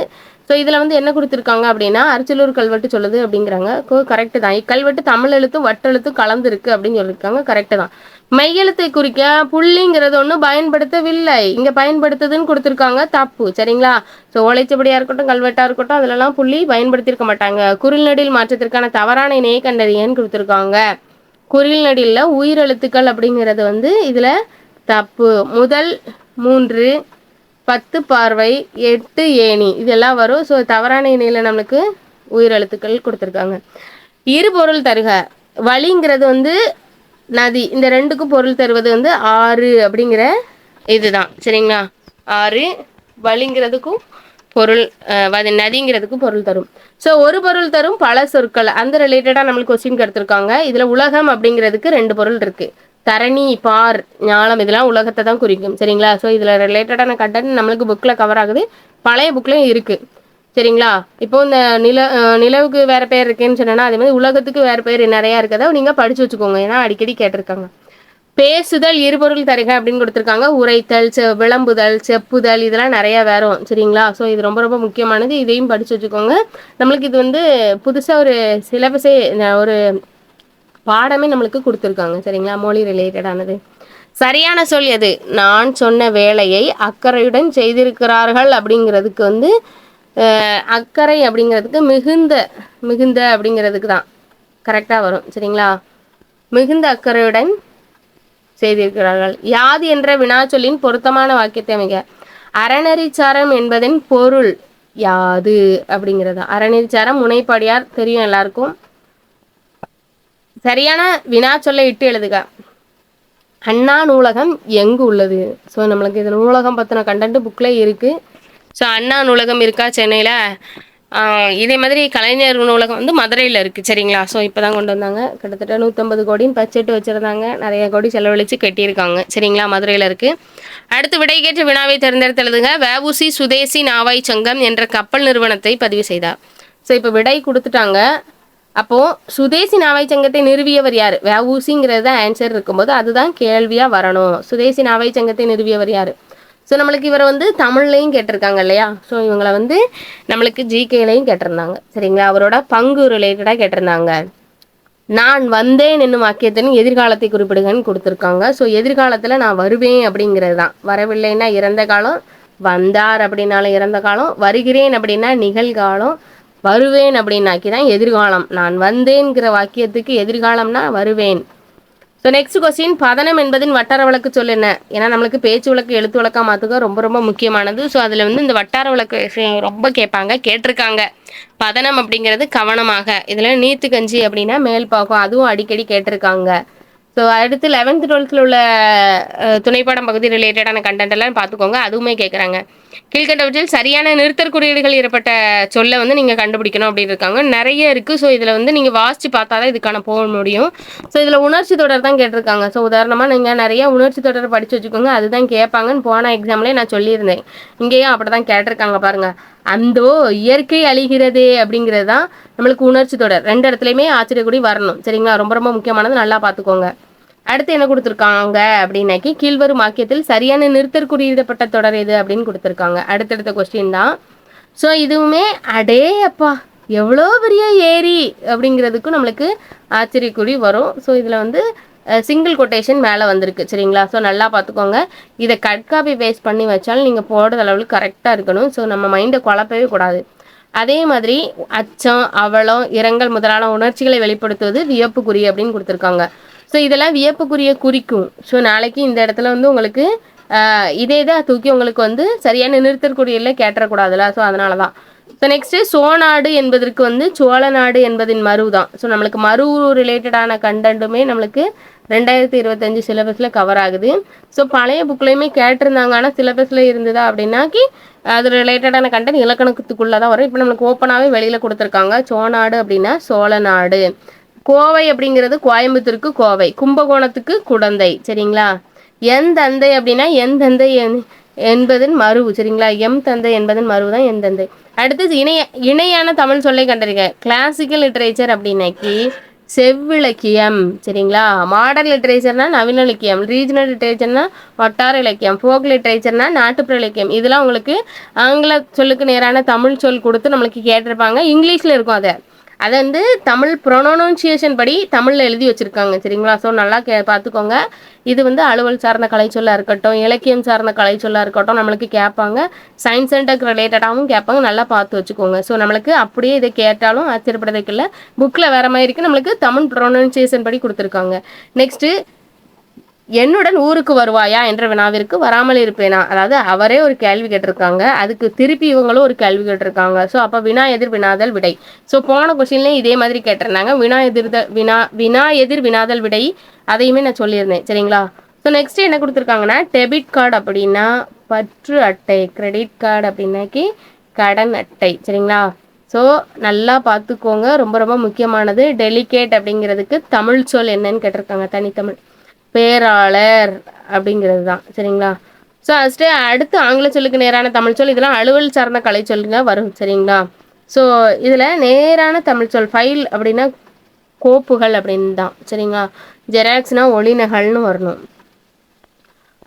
ஸோ இதில் வந்து என்ன கொடுத்துருக்காங்க அப்படின்னா அரிச்சலூர் கல்வெட்டு சொல்லுது அப்படிங்கிறாங்க. கரெக்டு தான். இக்கல்வெட்டு தமிழ் எழுத்தும் வட்டெழுத்தும் கலந்துருக்கு அப்படின்னு சொல்லியிருக்காங்க. கரெக்டு தான். மெய்யெழுத்தை குறிக்க புள்ளிங்கிறது ஒன்றும் பயன்படுத்தவில்லை, இங்கே பயன்படுத்துதுன்னு கொடுத்துருக்காங்க. தப்பு. சரிங்களா? ஸோ ஓலைச்சுவடியாக இருக்கட்டும் கல்வெட்டாக இருக்கட்டும் அதிலெல்லாம் புள்ளி பயன்படுத்தியிருக்க மாட்டாங்க. குரில்நடில் மாற்றத்திற்கான தவறான இணையை கண்டறியன்னு கொடுத்துருக்காங்க. குரில்நடியில் உயிரெழுத்துக்கள் அப்படிங்கிறது வந்து இதில் தப்பு. முதல் 3 10 பார்வை 8 ஏணி இதெல்லாம் வரும். ஸோ தவறான இணையில் நம்மளுக்கு உயிரெழுத்துக்கள் கொடுத்துருக்காங்க. இரு பொருள் தருக. வழிங்கிறது வந்து நதி, இந்த ரெண்டுக்கும் பொருள் தருவது வந்து ஆறு அப்படிங்கிற இதுதான். சரிங்களா? ஆறு வழிங்கிறதுக்கும் பொருள் நதிங்கிறதுக்கும் பொருள் தரும். ஸோ ஒரு பொருள் தரும் பல சொற்கள் அந்த ரிலேட்டடாக நம்மளுக்கு கொஸ்டின் எடுத்திருக்காங்க. இதில் உலகம் அப்படிங்கிறதுக்கு 2 பொருள் இருக்குது. தரணி, பார், ஞானம் இதெல்லாம் உலகத்தை தான் குறிக்கும். சரிங்களா? ஸோ இதில் ரிலேட்டடான கண்டென்ட் நம்மளுக்கு புக்கில் கவர் ஆகுது, பழைய புக்லேயும் இருக்குது. சரிங்களா? இப்போ இந்த நிலவுக்கு வேறு பேர் இருக்குன்னு சொன்னேன்னா அதே மாதிரி உலகத்துக்கு வேறு பேர் நிறையா இருக்கதை நீங்கள் படித்து வச்சுக்கோங்க. ஏன்னா அடிக்கடி கேட்டிருக்காங்க. பேசுதல் இருபொருள் தருக அப்படின்னு கொடுத்துருக்காங்க. உரைத்தல், விளம்புதல், செப்புதல் இதெல்லாம் நிறையா வரும். சரிங்களா? ஸோ இது ரொம்ப ரொம்ப முக்கியமானது. இதையும் படித்து வச்சுக்கோங்க. நம்மளுக்கு இது வந்து புதுசாக ஒரு சிலபஸே ஒரு பாடமே நம்மளுக்கு கொடுத்துருக்காங்க. சரிங்களா? மொழி ரிலேட்டடானது. சரியான சொல் எது? நான் சொன்ன வேலையை அக்கறையுடன் செய்திருக்கிறார்கள் அப்படிங்கிறதுக்கு வந்து அக்கறை அப்படிங்கிறதுக்கு மிகுந்த அப்படிங்கிறதுக்கு தான் கரெக்டாக வரும். சரிங்களா? மிகுந்த அக்கறையுடன் செய்திருக்கிறார்கள். யாது என்ற வினாச்சொல்லின் பொருத்தமான வாக்கியத்தை அமைக. அறநெறிச்சாரம் என்பதன் பொருள் யாது அப்படிங்கிறதா. அறநெறிச்சாரம் முனைப்படியார் தெரியும் எல்லாருக்கும். சரியான வினாச்சொல்லை இட்டு எழுதுக. அண்ணா நூலகம் எங்கு உள்ளது? ஸோ நம்மளுக்கு இது நூலகம் பற்றின கண்டென்ட் புக்கில் இருக்குது. ஸோ அண்ணா நூலகம் இருக்கா சென்னையில்? இதே மாதிரி கலைஞர் நூலகம் வந்து மதுரையில் இருக்குது. சரிங்களா? ஸோ இப்போ தான் கொண்டு வந்தாங்க. கிட்டத்தட்ட 150 கோடின்னு பட்ஜெட் வச்சுருந்தாங்க. நிறைய கோடி செலவழித்து கட்டியிருக்காங்க. சரிங்களா? மதுரையில் இருக்குது. அடுத்து விடைகேற்ற வினாவை தேர்ந்தெடுத்து எழுதுங்க. வஉசி சுதேசி நாவாய் சங்கம் என்ற கப்பல் நிறுவனத்தை பதிவு செய்தார். ஸோ இப்போ விடை கொடுத்துட்டாங்க. அப்போது சுதேசி நாவாய் சங்கத்தை நிறுவியவர் யார்? வஉசிங்கிறது தான் ஆன்சர் இருக்கும்போது அதுதான் கேள்வியாக வரணும். சுதேசி நாவாய் சங்கத்தை நிறுவியவர் யார்? ஸோ நம்மளுக்கு இவரை வந்து தமிழ்லையும் கேட்டிருக்காங்க இல்லையா? ஸோ இவங்களை வந்து நம்மளுக்கு ஜிகேலையும் கேட்டிருந்தாங்க. சரிங்களா? அவரோட பங்கு ரிலேட்டடாக கேட்டிருந்தாங்க. நான் வந்தேன் என்னும் வாக்கியத்தின் எதிர்காலத்தை குறிப்பிடுங்கன்னு கொடுத்துருக்காங்க. ஸோ எதிர்காலத்தில் நான் வருவேன் அப்படிங்கிறது தான். வரவில்லைன்னா இறந்த காலம், வந்தார் அப்படின்னாலும் இறந்த காலம், வருகிறேன் அப்படின்னா நிகழ்காலம், வருவேன் அப்படின்னாக்கி தான் எதிர்காலம். நான் வந்தேன்கிற வாக்கியத்துக்கு எதிர்காலம்னா வருவேன். ஸோ நெக்ஸ்ட் கொஸ்டின், பதனம் என்பதின் வட்டார வழக்கு சொல் என்ன? ஏன்னா நம்மளுக்கு பேச்சு வழக்கு எழுத்து வழக்காக மாற்றுக்க ரொம்ப ரொம்ப முக்கியமானது. ஸோ அதில் வந்து இந்த வட்டார வழக்கு ரொம்ப கேட்டிருக்காங்க. பதனம் அப்படிங்கிறது கவனமாக. இதில் நீத்து கஞ்சி அப்படின்னா மேல் பாகம், அதுவும் அடிக்கடி கேட்டிருக்காங்க. ஸோ அடுத்து 11th 12th உள்ள துணைப்பாடம் பகுதி ரிலேட்டடான கண்டென்ட் எல்லாம் பார்த்துக்கோங்க. அதுவுமே கேட்குறாங்க. கீழ்கண்டவற்றில் சரியான நிறுத்தற் குறியீடுகள் ஏற்பட்ட சொல்ல வந்து நீங்கள் கண்டுபிடிக்கணும் அப்படின்னு இருக்காங்க. நிறைய இருக்குது. ஸோ இதில் வந்து நீங்கள் வாசித்து பார்த்தா தான் இதுக்கான போக முடியும். ஸோ இதில் உணர்ச்சி தொடர் தான் கேட்டிருக்காங்க. ஸோ உதாரணமாக நீங்கள் நிறைய உணர்ச்சி தொடர் படித்து வச்சுக்கோங்க. அதுதான் கேட்பாங்கன்னு போன எக்ஸாம்லேயே நான் சொல்லியிருந்தேன். இங்கேயும் அப்படி தான் கேட்டிருக்காங்க பாருங்கள். அந்தோ இயற்கை அழிகிறதே அப்படிங்கிறது தான் நம்மளுக்கு உணர்ச்சி தொடர். 2 இடத்துலையுமே ஆச்சரியக்குறி வரணும். சரிங்களா? ரொம்ப ரொம்ப முக்கியமானது, நல்லா பார்த்துக்கோங்க. அடுத்து என்ன கொடுத்துருக்காங்க அப்படின்னாக்கி, கீழ்வரும் வாக்கியத்தில் சரியான நிறுத்தற் குறியிடப்பட்ட தொடர் எது அப்படின்னு கொடுத்துருக்காங்க. அடுத்தடுத்த கொஸ்டின் தான். ஸோ இதுவுமே அடே அப்பா எவ்வளோ பெரிய ஏரி அப்படிங்கிறதுக்கும் நம்மளுக்கு ஆச்சரியக்குறி வரும். ஸோ இதில் வந்து சிங்கிள் கொட்டேஷன் மேலே வந்திருக்கு. சரிங்களா? ஸோ நல்லா பார்த்துக்கோங்க. இதை கட் காப்பி பேஸ்ட் பண்ணி வச்சாலும் நீங்கள் போடுற அளவுக்கு கரெக்டாக இருக்கணும். ஸோ நம்ம மைண்டை குழப்பவே கூடாது. அதே மாதிரி அச்சம், அவலம், இரங்கல் முதலான உணர்ச்சிகளை வெளிப்படுத்துவது வியப்புக்குறி அப்படின்னு கொடுத்துருக்காங்க. ஸோ இதெல்லாம் வியப்புக்குரிய குறிக்கும். ஸோ நாளைக்கு இந்த இடத்துல வந்து உங்களுக்கு இதே தான் தூக்கி உங்களுக்கு வந்து சரியான நிறுத்தற்குறியில் கேட்டக்கூடாதுல. ஸோ அதனால தான். ஸோ நெக்ஸ்ட்டு சோநாடு என்பதற்கு வந்து சோழ நாடு என்பதின் மறு தான். ஸோ நம்மளுக்கு மறு ரிலேட்டடான கண்டென்ட்டுமே நம்மளுக்கு 2025 சிலபஸில் கவர் ஆகுது. ஸோ பழைய புக்லேயுமே கேட்டிருந்தாங்க. ஆனால் சிலபஸில் இருந்ததா அப்படின்னாக்கி அது ரிலேட்டடான கண்டென்ட் இலக்கணத்துக்குள்ளே தான் வரும். இப்போ நம்மளுக்கு ஓப்பனாகவே வெளியில் கொடுத்துருக்காங்க. சோநாடு அப்படின்னா சோழ நாடு. கோவை அப்படிங்கிறது கோயம்புத்தூருக்கு கோவை, கும்பகோணத்துக்கு குடந்தை. சரிங்களா? என் தந்தை அப்படின்னா என் தந்தை என்பதன் மருவு. சரிங்களா? எம் தந்தை என்பதன் மருவு தான் என் தந்தை. அடுத்தது இணையான தமிழ் சொல்லை கண்டறிக. Classical literature அப்படின்னாக்கி செவ்விலக்கியம். சரிங்களா? மாடர்ன் லிட்ரேச்சர்னா நவீன இலக்கியம், ரீஜனல் லிட்ரேச்சர்னா வட்டார இலக்கியம், ஃபோக் லிட்ரேச்சர்னா நாட்டுப்புற இலக்கியம். இதெல்லாம் உங்களுக்கு ஆங்கில சொல்லுக்கு நேரான தமிழ் சொல் கொடுத்து நம்மளுக்கு கேட்டிருப்பாங்க. இங்கிலீஷில் இருக்கும். அதை வந்து தமிழ் ப்ரொனவுன்சியேஷன் படி தமிழில் எழுதி வச்சுருக்காங்க. சரிங்களா? ஸோ நல்லா பார்த்துக்கோங்க. இது வந்து அலுவல் சார்ந்த கலைச்சொல்லாக இருக்கட்டும், இலக்கியம் சார்ந்த கலைச்சொல்லாக இருக்கட்டும் நம்மளுக்கு கேட்பாங்க. சயின்ஸ் அண்ட் டெக் ரிலேட்டடாகவும் கேட்பாங்க. நல்லா பார்த்து வச்சுக்கோங்க. ஸோ நம்மளுக்கு அப்படியே இதை கேட்டாலும் ஆச்சரியப்படுறதுக்கு இல்லை. புக்கில் வேறு மாதிரி இருக்குது, நம்மளுக்கு தமிழ் ப்ரொனவுன்சியேஷன் படி கொடுத்துருக்காங்க. நெக்ஸ்ட்டு என்னுடன் ஊருக்கு வருவாயா என்ற வினாவிற்கு வராமல் இருப்பேனா, அதாவது அவரே ஒரு கேள்வி கேட்டிருக்காங்க, அதுக்கு திருப்பி இவங்களும் ஒரு கேள்வி கேட்டிருக்காங்க. ஸோ அப்போ வினா எதிர் வினாதல் விடை. ஸோ போன கொஸ்டின்லேயும் இதே மாதிரி கேட்டிருந்தாங்க. வினா எதிர் வினாதல் விடை அதையுமே நான் சொல்லியிருந்தேன். சரிங்களா? ஸோ நெக்ஸ்ட் என்ன கொடுத்துருக்காங்கன்னா, டெபிட் கார்டு அப்படின்னா பற்று அட்டை, கிரெடிட் கார்டு அப்படின்னாக்கி கடன் அட்டை. சரிங்களா? ஸோ நல்லா பார்த்துக்கோங்க. ரொம்ப ரொம்ப முக்கியமானது. டெலிகேட் அப்படிங்கிறதுக்கு தமிழ் சொல் என்னன்னு கேட்டிருக்காங்க. தனித்தமிழ் பேராளர் அப்படிங்கிறது தான். சரிங்களா? ஸோ ஃபஸ்ட்டு அடுத்து ஆங்கில சொல்லுக்கு நேரான தமிழ் சொல். இதெல்லாம் அலுவல் சார்ந்த கலை சொல்லுங்க வரும். சரிங்களா? ஸோ இதில் நேரான தமிழ் சொல் ஃபைல் அப்படின்னா கோப்புகள் அப்படின்னு தான். சரிங்களா? ஜெராக்ஸ்னா ஒளிநகல்னு வரணும்.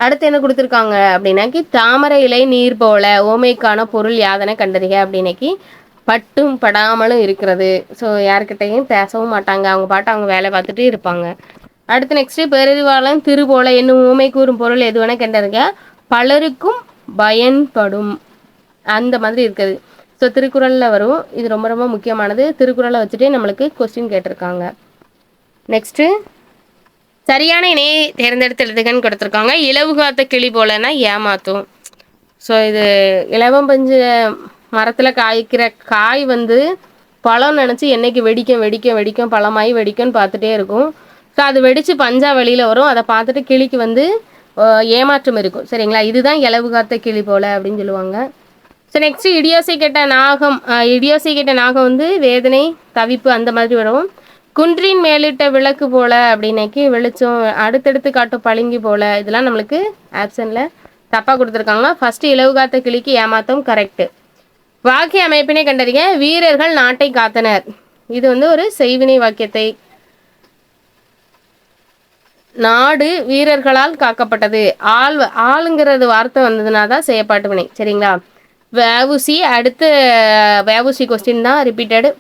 அடுத்து என்ன கொடுத்துருக்காங்க அப்படின்னாக்கி தாமரை இலை நீர் போல ஓமைக்கான பொருள் யாதனை கண்டறிக அப்படின்னாக்கி பட்டும் படாமலும் இருக்கிறது. ஸோ யாருக்கிட்டையும் பேசவும் மாட்டாங்க, அவங்க பாட்டு அவங்க வேலை பார்த்துட்டு இருப்பாங்க. அடுத்து நெக்ஸ்ட்டு பெருவாளன் திருபோல என்னும் ஊமை கூறும் பொருள் எதுவென கண்டறிக. பலருக்கும் பயன்படும் அந்த மாதிரி இருக்குது. ஸோ திருக்குறளில் வரும். இது ரொம்ப ரொம்ப முக்கியமானது. திருக்குறளை வச்சுட்டே நம்மளுக்கு கொஸ்டின் கேட்டிருக்காங்க. நெக்ஸ்ட்டு சரியான இணையை தேர்ந்தெடுத்து எழுதுகன்னு கொடுத்துருக்காங்க. இலவு காத்த கிளி போலன்னா ஏமாத்தும். ஸோ இது இலவம்பஞ்சு மரத்தில் காய்க்கிற காய் வந்து பழம் நினச்சி என்னைக்கு வெடிக்கும் வெடிக்கும் வெடிக்கும் பழமாகி வெடிக்கும்னு பார்த்துட்டே இருக்கும். ஸோ அது வெடித்து பஞ்சா வெளியில் வரும். அதை பார்த்துட்டு கிளிக்கு வந்து ஏமாற்றம் இருக்கும். சரிங்களா? இதுதான் இலவு காத்த கிளி போல் அப்படின்னு சொல்லுவாங்க. ஸோ நெக்ஸ்ட்டு இடியோசை கேட்ட நாகம். இடியோசை கேட்ட நாகம் வந்து வேதனை, தவிப்பு அந்த மாதிரி வரும். குன்றின் மேலிட்ட விளக்கு போல் அப்படின்னாக்கி வெளிச்சம், அடுத்தடுத்து காட்டும் பளிங்கு போல். இதெல்லாம் நம்மளுக்கு ஆப்ஷனில் தப்பாக கொடுத்துருக்காங்க. ஃபஸ்ட்டு இலவு காத்த கிளிக்கு ஏமாத்தம் கரெக்டு. வாக்கிய அமைப்பினை கண்டறிக. வீரர்கள் நாட்டை காத்தனர். இது வந்து ஒரு செய்வினை வாக்கியத்தை. நாடு வீரர்களால் காக்கப்பட்டது. ஆளுங்கிறது வார்த்தை வந்ததுனா தான் செயற்பாட்டு வினை. சரிங்களா? வேவுசி அடுத்து வேவுசி கொஸ்டின் தான் ரிப்பீட்டடு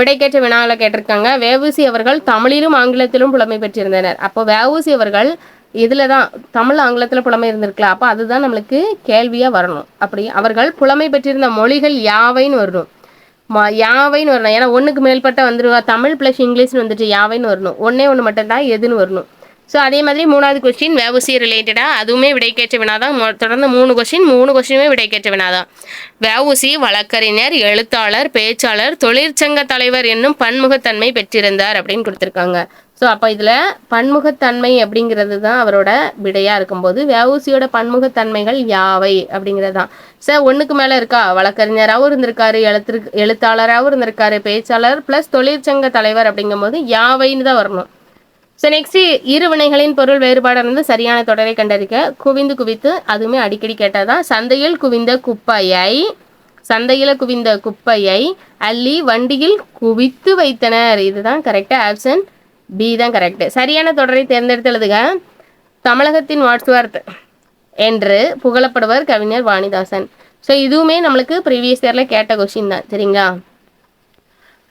விடைக்கேற்ற வினாவில் கேட்டிருக்காங்க. வேவுசி அவர்கள் தமிழிலும் ஆங்கிலத்திலும் புலமை பெற்றிருந்தனர். அப்போ வேவுசி அவர்கள் இதில் தான் தமிழ் ஆங்கிலத்தில் புலமை இருந்திருக்கலாம். அப்போ அதுதான் நம்மளுக்கு கேள்வியாக வரணும். அப்படி அவர்கள் புலமை பெற்றிருந்த மொழிகள் யாவைன்னு வரணும். யாவைன்னு வரணும். ஏன்னா ஒன்றுக்கு மேற்பட்ட வந்துடுவா. தமிழ் ப்ளஸ் இங்கிலீஷ்னு வந்துட்டு யாவைன்னு வரணும். ஒன்று மட்டும்தான் எதுன்னு வரணும். ஸோ அதே மாதிரி மூணாவது கொஸ்டின் வேவுசி ரிலேட்டடாக, அதுவுமே விடைக்கேற்ற வினாதான். தொடர்ந்து 3 கொஸ்டினுமே விடைக்கேற்ற வினாதான். வேவுசி வழக்கறிஞர், எழுத்தாளர், பேச்சாளர், தொழிற்சங்க தலைவர் என்னும் பன்முகத்தன்மை பெற்றிருந்தார் அப்படின்னு கொடுத்துருக்காங்க. ஸோ அப்போ இதில் பன்முகத்தன்மை அப்படிங்கிறது தான் அவரோட விடையாக இருக்கும்போது வேவுசியோட பன்முகத்தன்மைகள் யாவை அப்படிங்கிறது தான். சார் ஒன்றுக்கு மேலே இருக்கா. வழக்கறிஞராகவும் இருந்திருக்காரு, எழுத்தாளராகவும் இருந்திருக்காரு, பேச்சாளர் ப்ளஸ் தொழிற்சங்க தலைவர் அப்படிங்கும்போது யாவைன்னு தான் வரணும். ஸோ நெக்ஸ்ட்டு இரு வினைகளின் பொருள் வேறுபாடு இருந்து சரியான தொடரை கண்டறிக்க. குவிந்து குவித்து, அதுவுமே அடிக்கடி கேட்டால் தான். சந்தையில் குவிந்த குப்பையை சந்தையில் குவிந்த குப்பையை அள்ளி வண்டியில் குவித்து வைத்தனர். இதுதான் கரெக்ட். ஆப்ஷன் பி தான் கரெக்ட். சரியான தொடரை தேர்ந்தெடுத்து எழுதுக. தமிழகத்தின் வாட்ஸ்வர்த் என்று புகழப்படுவர் கவிஞர் வாணிதாசன். ஸோ இதுவுமே நம்மளுக்கு ப்ரீவியஸ் இயரில் கேட்ட கொஸ்டின் தான். சரிங்களா?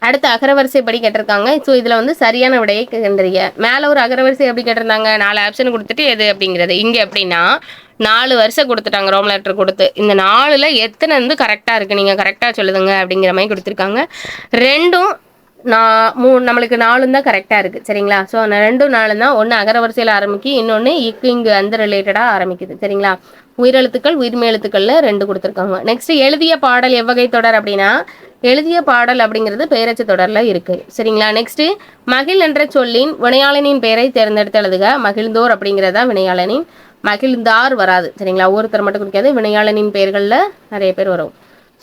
அடுத்து அகரவரிசைப்படி கேட்டிருக்காங்க. ஸோ இதில் வந்து சரியான விடையை கண்டறிய. மேலே ஒரு அகரவரிசை எப்படி கேட்டிருந்தாங்க, 4 ஆப்ஷன் கொடுத்துட்டு எது அப்படிங்கிறது. இங்கே எப்படின்னா 4 வரிசை கொடுத்துட்டாங்க, ரோம் லெட்டர் கொடுத்து. இந்த 4ல் எத்தனை வந்து கரெக்டாக இருக்குது, நீங்கள் கரெக்டாக சொல்லுதுங்க அப்படிங்கிற மாதிரி கொடுத்துருக்காங்க. ரெண்டும் நம்மளுக்கு 4 தான் கரெக்டாக இருக்குது. சரிங்களா? ஸோ 2 4 தான். ஒன்று அகரவரிசையில் ஆரம்பிக்கி, இன்னொன்று இங்கு அந்த ரிலேட்டடாக ஆரம்பிக்குது. சரிங்களா? உயிரெழுத்துக்கள் உயிர்மை எழுத்துக்கள்ல 2 கொடுத்துருக்காங்க. நெக்ஸ்ட் எழுதிய பாடல் எவ்வகை தொடர் அப்படின்னா, எழுதிய பாடல் அப்படிங்கிறது பெயரச்சு தொடர்ல இருக்கு. சரிங்களா? நெக்ஸ்ட் மகிழ் என்ற சொல்லின் வினையாளனின் பெயரை தேர்ந்தெடுத்து எழுதுக. மகிழ்ந்தோர் அப்படிங்கிறதா வினையாளனின். மகிழ்ந்தார் வராது. சரிங்களா? ஒருத்தர் மட்டும் குறிக்காது, வினையாளனின் பெயர்கள்ல நிறைய பேர் வரும்.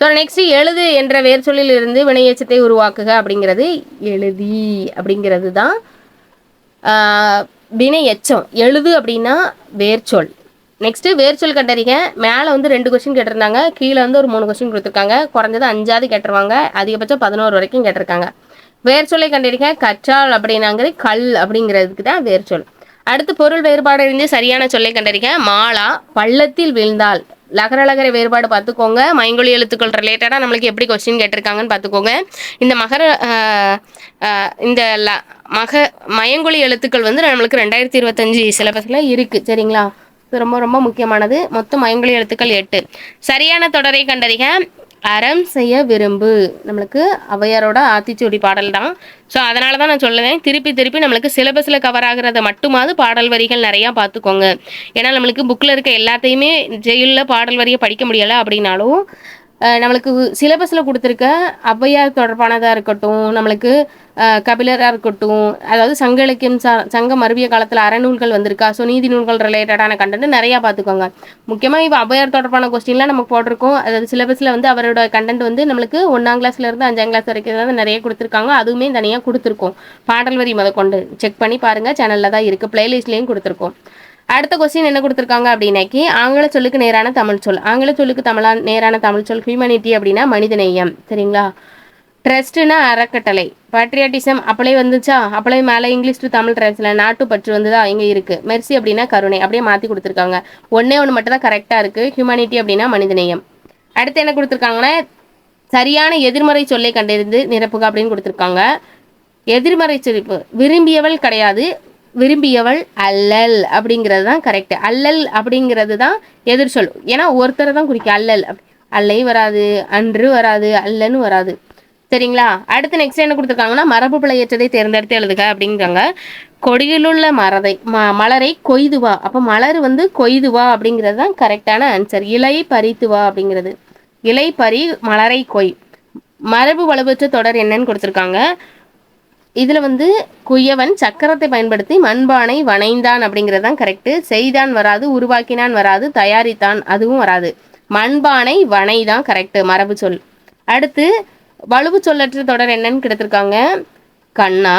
ஸோ நெக்ஸ்ட் எழுது என்ற வேர் சொல்லில் இருந்து வினையச்சத்தை உருவாக்குக அப்படிங்கிறது எழுதி அப்படிங்கிறது தான் வினை எச்சம். எழுது அப்படின்னா வேர்ச்சொல். நெக்ஸ்ட் வேர்ச்சொல் கண்டறிக. மேலே வந்து 2 கொஸ்டின் கேட்டிருந்தாங்க, கீழே வந்து ஒரு 3 கொஸ்டின் கொடுத்துருக்காங்க. குறைஞ்சது 5ஆவது கேட்டுருவாங்க, அதிகபட்சம் 11 வரைக்கும் கேட்டிருக்காங்க. வேர்ச்சொல்லை கண்டறிக. கற்றால் அப்படின்னாங்கிறது கல் அப்படிங்கிறதுக்கு தான் வேர்ச்சொல். அடுத்து பொருள் வேறுபாடு இருந்து சரியான சொல்லை கண்டறிக. மாலா பள்ளத்தில் வீழ்ந்தால். லகர வேறுபாடு பார்த்துக்கோங்க. மைங்கொலி எழுத்துக்கள் ரிலேட்டடாக நம்மளுக்கு எப்படி கொஸ்டின் கேட்டிருக்காங்கன்னு பார்த்துக்கோங்க. இந்த இந்த மயங்கொலி எழுத்துக்கள் வந்து நம்மளுக்கு 2025 சிலபஸில் இருக்குது. சரிங்களா? ரொம்ப ரொம்ப முக்கியமானது. மொத்தம் மயங்கொலி எழுத்துக்கள் 8. சரியான தொடரை கண்டறிக. அறம் செய்ய விரும்பு. நம்மளுக்கு ஔவையாரோட ஆத்திச்சூடி பாடல் தான். ஸோ அதனால தான் நான் சொல்லுவேன், திருப்பி நம்மளுக்கு சிலபஸில் கவர் ஆகிறத மட்டுமாவது பாடல் வரிகள் நிறையா பார்த்துக்கோங்க. ஏன்னா நம்மளுக்கு புக்கில் இருக்க எல்லாத்தையுமே ஜெயிலில் பாடல் வரியை படிக்க முடியலை அப்படின்னாலும் நம்மளுக்கு சிலபஸில் கொடுத்துருக்க ஔவையார் தொடர்பானதாக இருக்கட்டும், நம்மளுக்கு கபிலராக இருக்கட்டும், அதாவது சங்க இலக்கியம் சங்கம் மருவிய காலத்தில் அறநூல்கள் வந்திருக்கா, ஸோ நீதி நூல்கள் ரிலேட்டடான கண்டென்ட் நிறையா பார்த்துக்கோங்க. முக்கியமாக இப்போ ஔவையார் தொடர்பான கொஸ்டின்லாம் நம்ம போட்டிருக்கோம். அதாவது சிலபஸில் வந்து அவரோட கண்டென்ட் வந்து நம்மளுக்கு 1ஆம் கிளாஸ்லேருந்து 5ஆம் கிளாஸ் வரைக்கும் தான் நிறைய கொடுத்துருக்காங்க. அதுவுமே தனியாக கொடுத்துருக்கோம். பாடல் வரி கொண்டு செக் பண்ணி பாருங்கள், சேனலில் தான் இருக்குது, பிளேலிஸ்ட்லேயும் கொடுத்துருக்கோம். அடுத்த கொஸ்டின் என்ன கொடுத்துருக்காங்க அப்படின்னாக்கி, ஆங்கில சொல்லுக்கு நேரான தமிழ் சொல். ஆங்கில சொல்லுக்கு நேரான தமிழ் சொல் ஹியூமனிட்டி அப்படின்னா மனிதநேயம். சரிங்களா? ட்ரஸ்ட்னா அறக்கட்டளை. பேட்ரியாட்டிசம் அப்ளை வந்துச்சா, அப்ளை மேலே இங்கிலீஷ் டு தமிழ் ட்ரான்ஸ்லேட். நாட்டுப்பற்று வந்துதா, இங்கே இருக்குது. மெர்சி அப்படின்னா கருணை. அப்படியே மாற்றி கொடுத்துருக்காங்க. ஒன்று மட்டும் தான் கரெக்டாக இருக்குது. ஹியூமனிட்டி அப்படின்னா மனிதநேயம். அடுத்து என்ன கொடுத்துருக்காங்கன்னா, சரியான எதிர்மறை சொல்லை கண்டறிந்து நிரப்புக அப்படின்னு கொடுத்துருக்காங்க. எதிர்மறை சிரிப்பு விரும்பியவள் கிடையாது, விரும்பியவள் அல்லல் அப்படிங்கிறது தான் கரெக்ட். அல்லல் அப்படிங்கிறது தான் எதிர் சொல். ஏன்னா ஒருத்தரை தான் குறிக்க. அல்லல் அல்லை வராது, அன்று வராது, அல்லன்னு வராது. சரிங்களா? அடுத்து நெக்ஸ்ட் என்ன கொடுத்துருக்காங்கன்னா, மரபு பிழையற்றதை தேர்ந்தெடுத்து எழுதுக அப்படிங்கிறாங்க. கொடியிலுள்ள மலரை கொய்துவா. அப்போ மலர் வந்து கொய்துவா அப்படிங்கிறது தான் கரெக்டான ஆன்சர். இலை பறித்துவா அப்படிங்கிறது. இலை பறி மலரை கொய். மரபு வலுவற்ற தொடர் என்னன்னு கொடுத்துருக்காங்க. இதில் வந்து குயவன் சக்கரத்தை பயன்படுத்தி மண்பானை வனைந்தான் அப்படிங்கிறது தான் கரெக்டு. செய்தான் வராது, உருவாக்கினான் வராது, தயாரித்தான் அதுவும் வராது. மண்பானை வனை தான் கரெக்டு மரபு சொல். அடுத்து வலுவு சொல்லற்ற தொடர் என்னன்னு கொடுத்துருக்காங்க. கண்ணா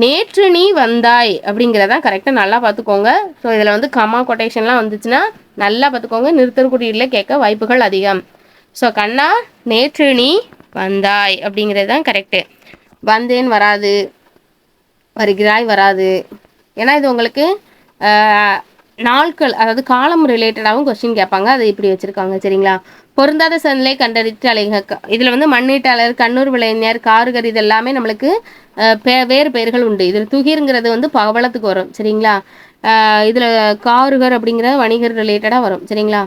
நேற்று நீ வந்தாய் அப்படிங்கிறதான் கரெக்டாக. நல்லா பார்த்துக்கோங்க. ஸோ இதில் வந்து கமா கொட்டேஷன்லாம் வந்துச்சுன்னா நல்லா பார்த்துக்கோங்க. நிறுத்தற்குறியில் கேட்க வாய்ப்புகள் அதிகம். ஸோ கண்ணா நேற்று நீ வந்தாய் அப்படிங்கிறது தான் கரெக்டு. வந்தேன் வராது, வருகிறாய் வராது. ஏன்னா இது உங்களுக்கு நாட்கள், அதாவது காலம் ரிலேட்டடாகவும் கொஸ்டின் கேட்பாங்க. அதை இப்படி வச்சுருக்காங்க. சரிங்களா? பொருந்தாத சந்நிலை கண்டறித்து அலைக. இதில் வந்து மண்ணீட்டாளர், கண்ணூர் விளைஞர், காருகர் இது எல்லாமே நம்மளுக்கு வேறு பெயர்கள் உண்டு. இதில் துகிர்ங்கிறது வந்து பவளத்துக்கு வரும். சரிங்களா? இதில் காருகர் அப்படிங்கிற வணிகர் ரிலேட்டடாக வரும். சரிங்களா?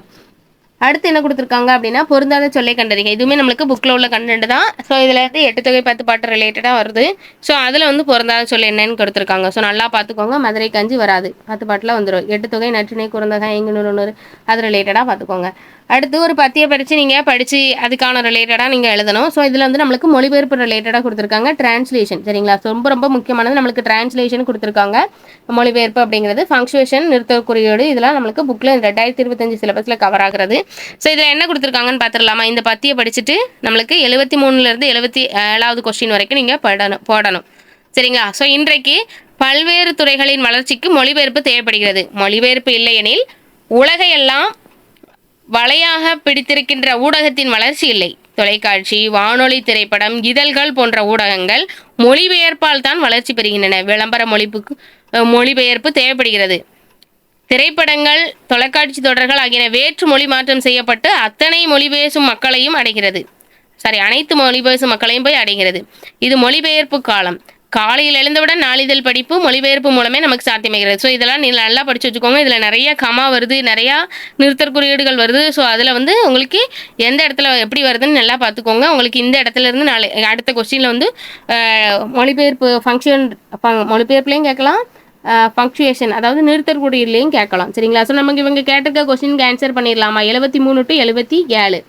அடுத்து என்ன கொடுத்துருக்காங்க அப்படின்னா, பொருந்தாத சொல்லை கண்டறிங்க. இதுவுமே நம்மளுக்கு புக்கில் உள்ள கண்டென்ட் தான். ஸோ இதில் வந்து 8 தொகை 10 பாட்டு ரிலேட்டடாக வருது. ஸோ அதில் வந்து பொருந்தாத சொல் என்னன்னு கொடுத்துருக்காங்க. ஸோ நல்லா பார்த்துக்கோங்க. மதுரை கஞ்சி வராது, 10 பாட்டில் வந்துடும். 8 தொகை நற்றினை குறுந்தகை எங்கூறு அது ரிலேட்டடாக பார்த்துக்கோங்க. அடுத்து ஒரு பத்தியை படித்து நீங்கள் படித்து அதுக்கான ரிலேட்டடாக நீங்கள் எழுதணும். ஸோ இதில் வந்து நம்மளுக்கு மொழிபெயர்ப்பு ரிலேட்டடாக கொடுத்துருக்காங்க. டிரான்ஸ்லேஷன். சரிங்களா? ரொம்ப ரொம்ப முக்கியமானது நம்மளுக்கு டிரான்ஸ்லேஷன் கொடுத்துருக்காங்க. மொழிபெயர்ப்பு அப்படிங்கிறது ஃபங்க்சுவேஷன் நிறுத்தற்குறியோடு இதெல்லாம் நம்மளுக்கு புக்கில் 2025 சிலபஸில் கவர் ஆகிறது. ஸோ இதில் என்ன கொடுத்துருக்காங்கன்னு பார்த்துடலாமா? இந்த பத்தியை படிச்சுட்டு நம்மளுக்கு 73லேருந்து 77வது கொஸ்டின் வரைக்கும் நீங்கள் போடணும். சரிங்களா? ஸோ இன்றைக்கு பல்வேறு துறைகளின் வளர்ச்சிக்கு மொழிபெயர்ப்பு தேவைப்படுகிறது. மொழிபெயர்ப்பு இல்லையெனில் உலகையெல்லாம் வலையாக பிடித்திருக்கின்ற ஊடகத்தின் வளர்ச்சி இல்லை. தொலைக்காட்சி, வானொலி, திரைப்படம், இதழ்கள் போன்ற ஊடகங்கள் மொழிபெயர்ப்பால் தான் வளர்ச்சி பெறுகின்றன. விளம்பர மொழிபெயர்ப்பு தேவைப்படுகிறது. திரைப்படங்கள், தொலைக்காட்சி தொடர்கள் ஆகியன வேற்று மொழி மாற்றம் செய்யப்பட்டு அத்தனை மொழி பேசும் மக்களையும் அடைகிறது. அனைத்து மொழி பேசும் மக்களையும் போய் அடைகிறது. இது மொழிபெயர்ப்பு காலம். காலையில் எழுந்தவுடன் நாளிதழ் படிப்பு மொழிபெயர்ப்பு மூலமே நமக்கு சாத்தியமாகிறது. ஸோ இதெல்லாம் நீங்கள் நல்லா படிச்சு வச்சுக்கோங்க. இதில் நிறைய கமா வருது, நிறையா நிறுத்தற் குறியீடுகள் வருது. ஸோ அதில் வந்து உங்களுக்கு எந்த இடத்துல எப்படி வருதுன்னு நல்லா பார்த்துக்கோங்க. உங்களுக்கு இந்த இடத்துல இருந்து அடுத்த கொஸ்டினில் வந்து மொழிபெயர்ப்பு மொழிபெயர்ப்புலையும் கேட்கலாம், பங்க்சுவேஷன் அதாவது நிறுத்தற் குறியீடுலையும் கேட்கலாம். சரிங்களா? ஸோ நமக்கு இவங்க கேட்டிருக்க கொஸ்டினுக்கு ஆன்சர் பண்ணிடலாமா? 73 to 77.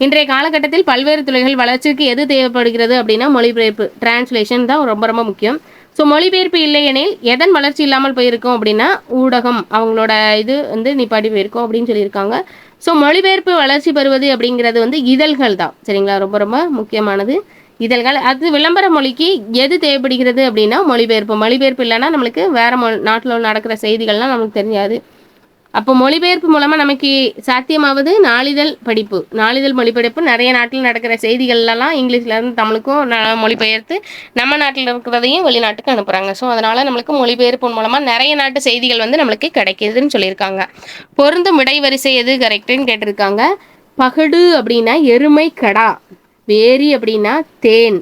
இன்றைய காலகட்டத்தில் பல்வேறு துறைகள் வளர்ச்சிக்கு எது தேவைப்படுகிறது அப்படின்னா மொழிபெயர்ப்பு, டிரான்ஸ்லேஷன் தான் ரொம்ப ரொம்ப முக்கியம். ஸோ மொழிபெயர்ப்பு இல்லை எனில் எதன் வளர்ச்சி இல்லாமல் போயிருக்கும் அப்படின்னா ஊடகம் அவங்களோட இது வந்து நிப்பாட்டி போயிருக்கும் அப்படின்னு சொல்லியிருக்காங்க. ஸோ மொழிபெயர்ப்பு வளர்ச்சி பெறுவது அப்படிங்கிறது வந்து இதழ்கள் தான். சரிங்களா? ரொம்ப ரொம்ப முக்கியமானது இதழ்கள். அது விளம்பர மொழிக்கு எது தேவைப்படுகிறது அப்படின்னா மொழிபெயர்ப்பு இல்லைன்னா நம்மளுக்கு வேற நாட்டில் நடக்கிற செய்திகள்லாம் நமக்கு தெரியாது. அப்போ மொழிபெயர்ப்பு மூலமாக நமக்கு சாத்தியமாவது நாளிதழ் படிப்பு, நாளிதழ் மொழிபெயர்ப்பு. நிறைய நாட்டில் நடக்கிற செய்திகள்லாம் இங்கிலீஷ்லேருந்து தமிழுக்கும் மொழிபெயர்த்து நம்ம நாட்டில் இருக்கிறதையும் வெளிநாட்டுக்கு அனுப்புகிறாங்க. ஸோ அதனால் நம்மளுக்கு மொழிபெயர்ப்பு மூலமாக நிறைய நாட்டு செய்திகள் வந்து நம்மளுக்கு கிடைக்கிதுன்னு சொல்லியிருக்காங்க. பொருந்தும் விடைவரிசை எது கரெக்டுன்னு கேட்டிருக்காங்க. பகடு அப்படின்னா எருமை கடா, வேரி அப்படின்னா தேன்,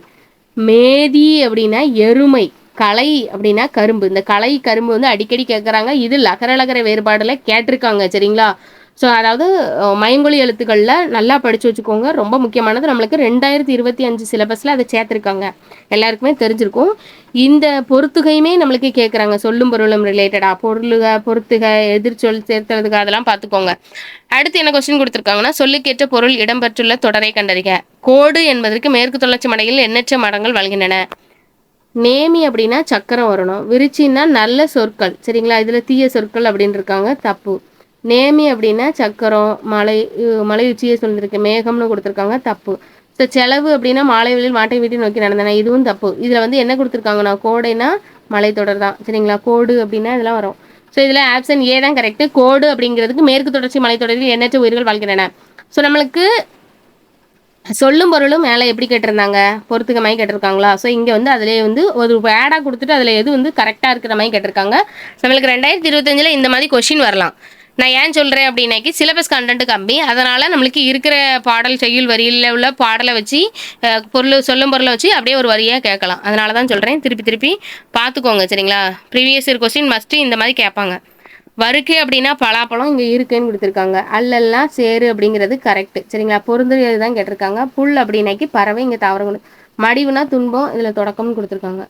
மேதி அப்படின்னா எருமை, கலை அப்படின்னா கரும்பு. இந்த கலை கரும்பு வந்து அடிக்கடி கேட்குறாங்க. இது லகர வேறுபாடில் கேட்டிருக்காங்க. சரிங்களா? ஸோ அதாவது மைங்கொலி எழுத்துக்களில் நல்லா படித்து வச்சுக்கோங்க. ரொம்ப முக்கியமானது. நம்மளுக்கு 2025 சிலபஸில் அதை சேர்த்துருக்காங்க. எல்லாருக்குமே தெரிஞ்சிருக்கும். இந்த பொறுத்துகையுமே நம்மளுக்கு கேட்குறாங்க. சொல்லும் பொருளும் ரிலேட்டடாக பொறுத்துக எதிர்ச்சொல் சேர்த்துறதுக்கு அதெல்லாம் பார்த்துக்கோங்க. அடுத்து என்ன கொஸ்டின் கொடுத்துருக்காங்கன்னா, சொல்லுக்கேற்ற பொருள் இடம்பெற்றுள்ள தொடரை கண்டறிக. கோடு என்பதற்கு மேற்கு தொடர்ச்சி மலையில் எண்ணற்ற மரங்கள் வழங்கின்றன. நேமி அப்படின்னா சக்கரம் வரணும். விருச்சின்னா நல்ல சொற்கள். சரிங்களா? இதில் தீய சொற்கள் அப்படின்னு இருக்காங்க, தப்பு. நேமி அப்படின்னா சக்கரம், மலை உச்சியை சொல்லியிருக்கு, மேகம்னு கொடுத்துருக்காங்க, தப்பு. ஸோ செலவு அப்படின்னா மாலை வெளியில் மாட்டை வீட்டை நோக்கி நடந்தன, இதுவும் தப்பு. இதில் வந்து என்ன கொடுத்துருக்காங்கன்னா கோடைனா மலைத்தொடர் தான். சரிங்களா? கோடு அப்படின்னா இதெல்லாம் வரும். ஸோ இதில் ஆப்ஷன் ஏ தான் கரெக்டு. கோடு அப்படிங்கிறதுக்கு மேற்கு தொடர்ச்சி மலைத்தொடரில் எண்ணற்ற உயிர்கள் வாழ்கின்றன. ஸோ நம்மளுக்கு சொல்லும் பொருளும் மேலே எப்படி கேட்டிருந்தாங்க, பொறுத்துக்க மாதிரி கேட்டிருக்காங்களா? ஸோ இங்கே வந்து அதிலே வந்து ஒரு வேடாக கொடுத்துட்டு அதில் எது வந்து கரெக்டாக இருக்கிற மாதிரி கேட்டிருக்காங்க. நம்மளுக்கு 2025 இந்த மாதிரி கொஷின் வரலாம். நான் ஏன் சொல்கிறேன் அப்படின்னாக்கி சிலபஸ் கண்டென்ட் கம்மி, அதனால் நம்மளுக்கு இருக்கிற பாடல் செய்யுள் வரியில் உள்ள பாடலை வச்சு சொல்லும் பொருளை வச்சு அப்படியே ஒரு வரியாக கேட்கலாம். அதனால தான் சொல்கிறேன். திருப்பி பார்த்துக்கோங்க. சரிங்களா? ப்ரீவியஸ் இயர் கொஸ்டின் மஸ்ட்டு இந்த மாதிரி கேட்பாங்க. வருக்கு அப்படின்னா பலாப்பழம் இங்கே இருக்குன்னு கொடுத்துருக்காங்க. அல்லெல்லாம் சேரு அப்படிங்கிறது கரெக்டு. சரிங்களா? பொருந்துறது தான் கேட்டிருக்காங்க. புல் அப்படின்னாக்கி பறவை, இங்கே தாவரங்கள். மடிவுனா துன்பம், இதில் தொடக்கம்னு கொடுத்துருக்காங்க.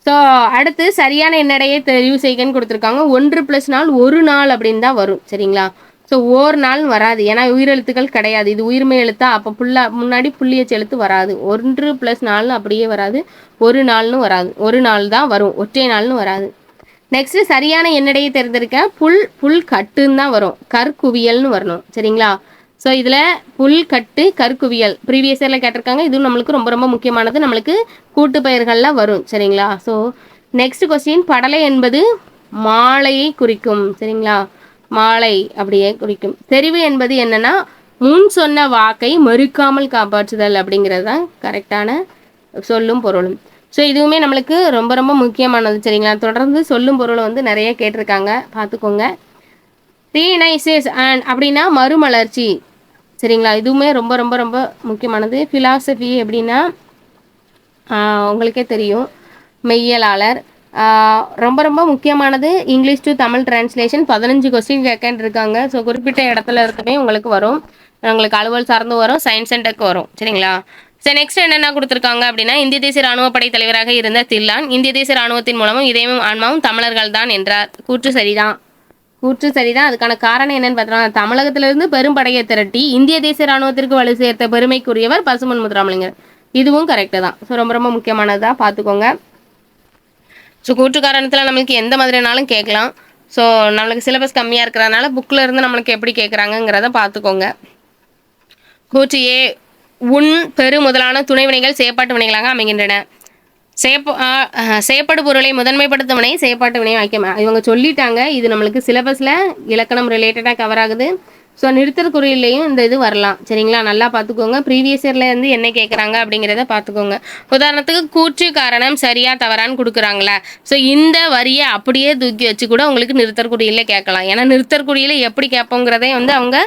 ஸோ அடுத்து சரியான எண்ணடையை தெரிவு செய்கன்னு கொடுத்துருக்காங்க. 1 + நாள் 1 நாள் அப்படின்னு தான் வரும். சரிங்களா? ஸோ ஒரு நாள் வராது, ஏன்னா உயிரெழுத்துக்கள் கிடையாது. இது உயிர்மை எழுத்தா, அப்போ முன்னாடி புள்ளியச்சு எழுத்து வராது. 1 + 4 அப்படியே வராது, ஒரு நாள்னு வராது. ஒரு நாள் தான் வரும், ஒற்றை நாள்னு வராது. நெக்ஸ்ட்டு சரியான எண்ணடையை தேர்ந்தெடுக்க. புல் கட்டுன்னு தான் வரும், கற்குவியல்னு வரணும். சரிங்களா? ஸோ இதில் புல் கட்டு கற்குவியல் ப்ரீவியஸ் இயரில் கேட்டிருக்காங்க. இதுவும் நம்மளுக்கு ரொம்ப ரொம்ப முக்கியமானது. நம்மளுக்கு கூட்டு பெயர்கள்லாம் வரும். சரிங்களா? ஸோ நெக்ஸ்ட் கொஸ்டின், படலை என்பது மாலையை குறிக்கும். சரிங்களா? மாலை அப்படியே குறிக்கும். தெரிவு என்பது என்னன்னா முன் சொன்ன வாக்கை மறுக்காமல் காப்பாற்றுதல் அப்படிங்கிறது தான் கரெக்டான சொல்லும் பொருளும். ஸோ இதுவுமே நம்மளுக்கு ரொம்ப ரொம்ப முக்கியமானது. சரிங்களா? தொடர்ந்து சொல்லும் பொருளை வந்து நிறைய கேட்டிருக்காங்க, பார்த்துக்கோங்க. ரீனைசஸ் அண்ட் அப்படின்னா மறுமலர்ச்சி. சரிங்களா? இதுவுமே ரொம்ப ரொம்ப ரொம்ப முக்கியமானது. ஃபிலாசபி அப்படின்னா உங்களுக்கே தெரியும், மெய்யலாளர். ரொம்ப ரொம்ப முக்கியமானது. English to Tamil translation 15 question கேட்கன்னு இருக்காங்க. ஸோ குறிப்பிட்ட இடத்துல இருக்குமே உங்களுக்கு வரும். உங்களுக்கு அலுவல் சார்ந்து வரும், சயின்ஸ் அண்ட் டெக் வரும். சரிங்களா? ஸோ நெக்ஸ்ட் என்னென்ன கொடுத்துருக்காங்க அப்படின்னா, இந்திய தேசிய ராணுவ படை தலைவராக இருந்த தில்லான் இந்திய தேசிய ராணுவத்தின் மூலமும் இதயமும் ஆன்மாவும் தமிழர்கள் தான் என்றார். கூற்று சரிதான். அதுக்கான காரணம் என்னன்னு பார்த்தோம்னா, தமிழகத்திலிருந்து பெரும் படையை திரட்டி இந்திய தேசிய ராணுவத்திற்கு வலு சேர்த்த பெருமைக்குரியவர் பசும்பொன் முத்துராமலிங்கர். இதுவும் கரெக்டு தான். ஸோ ரொம்ப ரொம்ப முக்கியமானது தான், பார்த்துக்கோங்க. ஸோ கூற்று காரணத்தில் நம்மளுக்கு எந்த மாதிரினாலும் கேட்கலாம். ஸோ நம்மளுக்கு சிலபஸ் கம்மியாக இருக்கிறதுனால புக்கில் இருந்து நம்மளுக்கு எப்படி கேட்குறாங்கங்கிறத பார்த்துக்கோங்க. கூற்று ஏ, உன் பெரு முதலான துணை வினைகள் செயற்பாட்டு வினைகளாக அமைகின்றன. செயற்படு பொருளை முதன்மைப்படுத்தும் வினை செயற்பாட்டு வினை வாக்கியம். இவங்க சொல்லிட்டாங்க. இது நம்மளுக்கு சிலபஸில் இலக்கணம் ரிலேட்டடாக கவர் ஆகுது. ஸோ நிறுத்தற் குறியிலையும் இந்த இது வரலாம். சரிங்களா? நல்லா பார்த்துக்கோங்க. ப்ரீவியஸ் இயர்ல இருந்து என்ன கேட்குறாங்க அப்படிங்கிறத பார்த்துக்கோங்க. உதாரணத்துக்கு கூற்று காரணம் சரியா தவறான்னு குடுக்குறாங்கல்ல. ஸோ இந்த வரிய அப்படியே தூக்கி வச்சு கூட உங்களுக்கு நிறுத்தற் குறியில கேட்கலாம். ஏன்னா நிறுத்தற் குறியில எப்படி கேட்போங்கிறதே வந்து அவங்க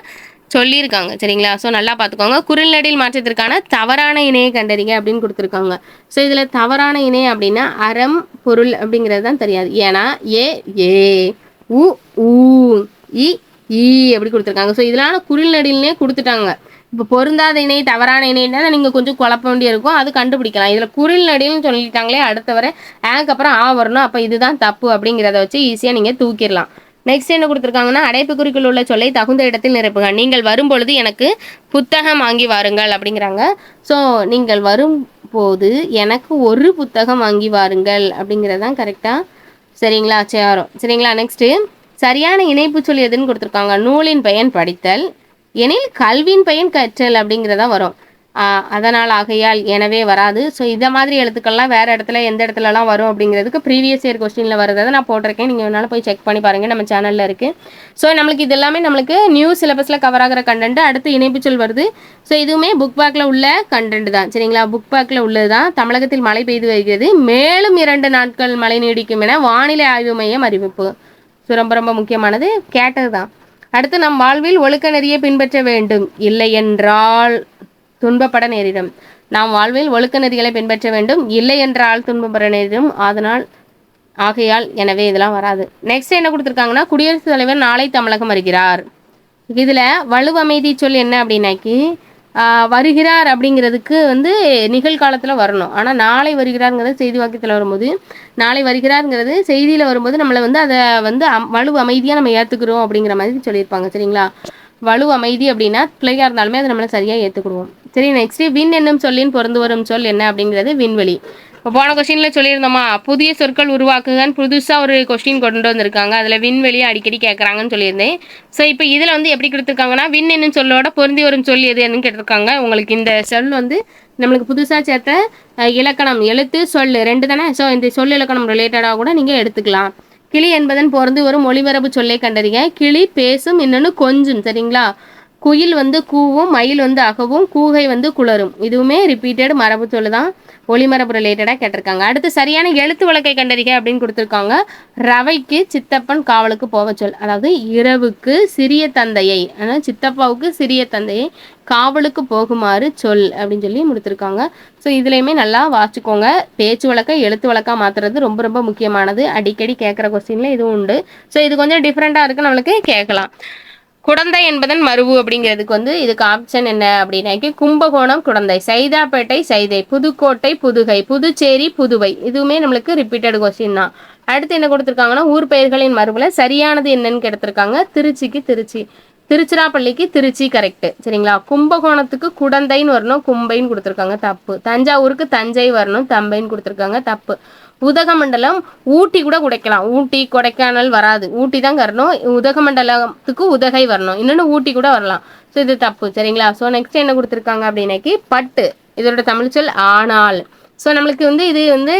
சொல்லியிருக்காங்க. சரிங்களா? ஸோ நல்லா பார்த்துக்கோங்க. குரில் நெடில் மாற்றத்திற்கான தவறான இணையை கண்டறிக அப்படின்னு குடுத்துருக்காங்க. ஸோ இதில தவறான இணை அப்படின்னா அறம், பொருள் அப்படிங்கிறது தான் தெரியாது. ஏன்னா ஏ ஏ, உ ஊ, இ ஈ அப்படி குடுத்துருக்காங்க. ஸோ இதனால குரில் நெடில்னே குடுத்துட்டாங்க. இப்போ பொருந்தாத இணை, தவறான இணைன்னா நீங்க கொஞ்சம் குழப்ப வேண்டியிருக்கும். அது கண்டுபிடிக்கலாம். இதில குரில் நெடில்னு சொல்லிட்டாங்களே அடுத்த வர ஆக்கு அப்புறம் ஆ வரணும். அப்போ இதுதான் தப்பு அப்படிங்கிறத வச்சு ஈஸியா நீங்க தூக்கிரலாம். நெக்ஸ்ட் என்ன குடுத்துருக்காங்கன்னா, அடைப்புக்குறிக்குள் உள்ள சொல்லை தகுந்த இடத்தில் நிரப்புக. நீங்கள் வரும்பொழுது எனக்கு புத்தகம் வாங்கி வாருங்கள் அப்படிங்கிறாங்க. ஸோ நீங்கள் வரும்போது எனக்கு ஒரு புத்தகம் வாங்கி வாருங்கள் அப்படிங்கிறது தான் கரெக்டா? சரிங்களா? சரிங்களா? நெக்ஸ்ட்டு சரியான இணைப்பு சொல் எதுன்னு கொடுத்துருக்காங்க. நூலின் பயன் படித்தல் எனில் கல்வியின் பயன் கற்றல் அப்படிங்கிறதா வரும். அதனால் ஆகையால் எனவே வராது. ஸோ இதை மாதிரி எழுத்துக்கள்லாம் வேறு இடத்துல எந்த இடத்துலலாம் வரும் அப்படிங்கிறதுக்கு ப்ரீவியஸ் இயர் கொஸ்டினில் வருதை நான் போட்டிருக்கேன். நீங்கள் வேணாலும் போய் செக் பண்ணி பாருங்கள், நம்ம சேனலில் இருக்குது. ஸோ நம்மளுக்கு இது எல்லாமே நம்மளுக்கு நியூ சிலபஸில் கவர் ஆகிற கண்டென்ட். அடுத்து இணைப்புச்சொல் வருது. ஸோ இதுவுமே புக் பேக்கில் உள்ள கண்டென்ட் தான். சரிங்களா? புக் பேக்கில் உள்ளது தான். தமிழகத்தில் மழை பெய்து வருகிறது, மேலும் 2 நாட்கள் மழை நீடிக்கும் என வானிலை ஆய்வு மையம் அறிவிப்பு. ஸோ ரொம்ப ரொம்ப முக்கியமானது, கேட்டது தான். அடுத்து நம் வாழ்வில் ஒழுக்க நெறியை பின்பற்ற வேண்டும், இல்லை என்றால் துன்பப்பட நேரிடும். நாம் வாழ்வில் ஒழுக்க நெறிகளை பின்பற்ற வேண்டும், இல்லை என்றால் துன்பப்பட நேரிடும். அதனால் ஆகையால் எனவே இதெல்லாம் வராது. நெக்ஸ்ட் என்ன கொடுத்துருக்காங்கன்னா, குடியரசுத் தலைவர் நாளை தமிழகம் வருகிறார். இதில் வலுவமைதி சொல் என்ன அப்படின்னாக்கி வருகிறார் அப்படிங்கிறதுக்கு வந்து நிகழ்காலத்தில் வரணும். ஆனால் நாளை வருகிறாருங்கிறது செய்தி வாக்கியத்தில் வரும்போது, நாளை வருகிறாருங்கிறது செய்தியில் வரும்போது நம்மளை வந்து அதை வந்து வலு அமைதியாக நம்ம ஏற்றுக்கிறோம் அப்படிங்கிற மாதிரி சொல்லியிருப்பாங்க. சரிங்களா? வலு அமைதி அப்படின்னா பிள்ளையாக இருந்தாலுமே அதை நம்மளை சரியாக ஏற்றுக்கிடுவோம். சரி, நெக்ஸ்ட்டு விண் என்னும் சொல்லின் பொருந்து வரும் சொல் என்ன அப்படிங்கிறது விண்வெளி. இப்போ போன கொஸ்டினில் சொல்லியிருந்தோமா, புதிய சொற்கள் உருவாக்குங்கன்னு புதுசாக ஒரு கொஸ்டின் கொண்டு வந்திருக்காங்க. அதில் விண்வெளியை அடிக்கடி கேட்குறாங்கன்னு சொல்லியிருந்தேன். ஸோ இப்போ இதில் வந்து எப்படி கொடுத்துருக்காங்கன்னா, விண் என்னும் சொல்லோட பொருந்தி வரும் சொல் எது என்னன்னு கேட்டிருக்காங்க. உங்களுக்கு இந்த சொல் வந்து நம்மளுக்கு புதுசாக சேர்த்த இலக்கணம், எழுத்து, சொல் 2 தானே. ஸோ இந்த சொல் இலக்கணம் ரிலேட்டடாக கூட நீங்கள் எடுத்துக்கலாம். கிளி என்பதன் பொருந்து வரும் மொழிமரபு சொல்லை கண்டறிங்க. கிளி பேசும், இன்னொன்று கொஞ்சம். சரிங்களா? குயில் வந்து கூவும், மயில் வந்து அகவும், கூகை வந்து குளரும். இதுவுமே ரிப்பீட்டட் மரபு சொல்லு தான், ஒளிமரபு ரிலேட்டடாக கேட்டிருக்காங்க. அடுத்து சரியான எழுத்து வழக்கை கண்டறிக அப்படின்னு கொடுத்துருக்காங்க. ரவைக்கு சித்தப்பன் காவலுக்கு போக சொல். அதாவது இரவுக்கு சிறிய தந்தையை, ஆனால் சித்தப்பாவுக்கு சிறிய தந்தையை காவலுக்கு போகுமாறு சொல் அப்படின்னு சொல்லி முடித்திருக்காங்க. ஸோ இதுலேயுமே நல்லா வாசிக்கோங்க. பேச்சு வழக்கை எழுத்து வழக்காக மாற்றுறது ரொம்ப ரொம்ப முக்கியமானது. அடிக்கடி கேட்குற கொஸ்டினில் இதுவும் உண்டு. ஸோ இது கொஞ்சம் டிஃப்ரெண்ட்டாக இருக்குது, நம்மளுக்கு கேட்கலாம். குடந்தை என்பதன் மருவு அப்படிங்கிறதுக்கு வந்து இதுக்கு ஆப்ஷன் என்ன அப்படின்னாக்கி கும்பகோணம் குடந்தை, சைதாப்பேட்டை சைதை, புதுக்கோட்டை புதுகை, புதுச்சேரி புதுவை. இதுவுமே நம்மளுக்கு ரிப்பீட்டட் கொஸ்டின் தான். அடுத்து என்ன கொடுத்துருக்காங்கன்னா, ஊர் பெயர்களின் மரபுல சரியானது என்னன்னு கேட்டிருக்காங்க. திருச்சிக்கு திருச்சி, திருச்சிராப்பள்ளிக்கு திருச்சி கரெக்ட். சரிங்களா? கும்பகோணத்துக்கு குடந்தைன்னு வரணும், கும்பைன்னு கொடுத்துருக்காங்க, தப்பு. தஞ்சாவூருக்கு தஞ்சை வரணும், தம்பைன்னு கொடுத்துருக்காங்க, தப்பு. உதகமண்டலம் ஊட்டி கூட குடைக்கலாம், ஊட்டி கொடைக்கானல் வராது, ஊட்டி தான் வரணும். உதகமண்டலத்துக்கு உதகை வரணும், இன்னொன்று ஊட்டி கூட வரலாம். ஸோ இது தப்பு. சரிங்களா? ஸோ நெக்ஸ்ட் என்ன கொடுத்துருக்காங்க அப்படின்னாக்கி பட்டு, இதோட தமிழ் சொல் ஆனால். ஸோ நம்மளுக்கு வந்து இது வந்து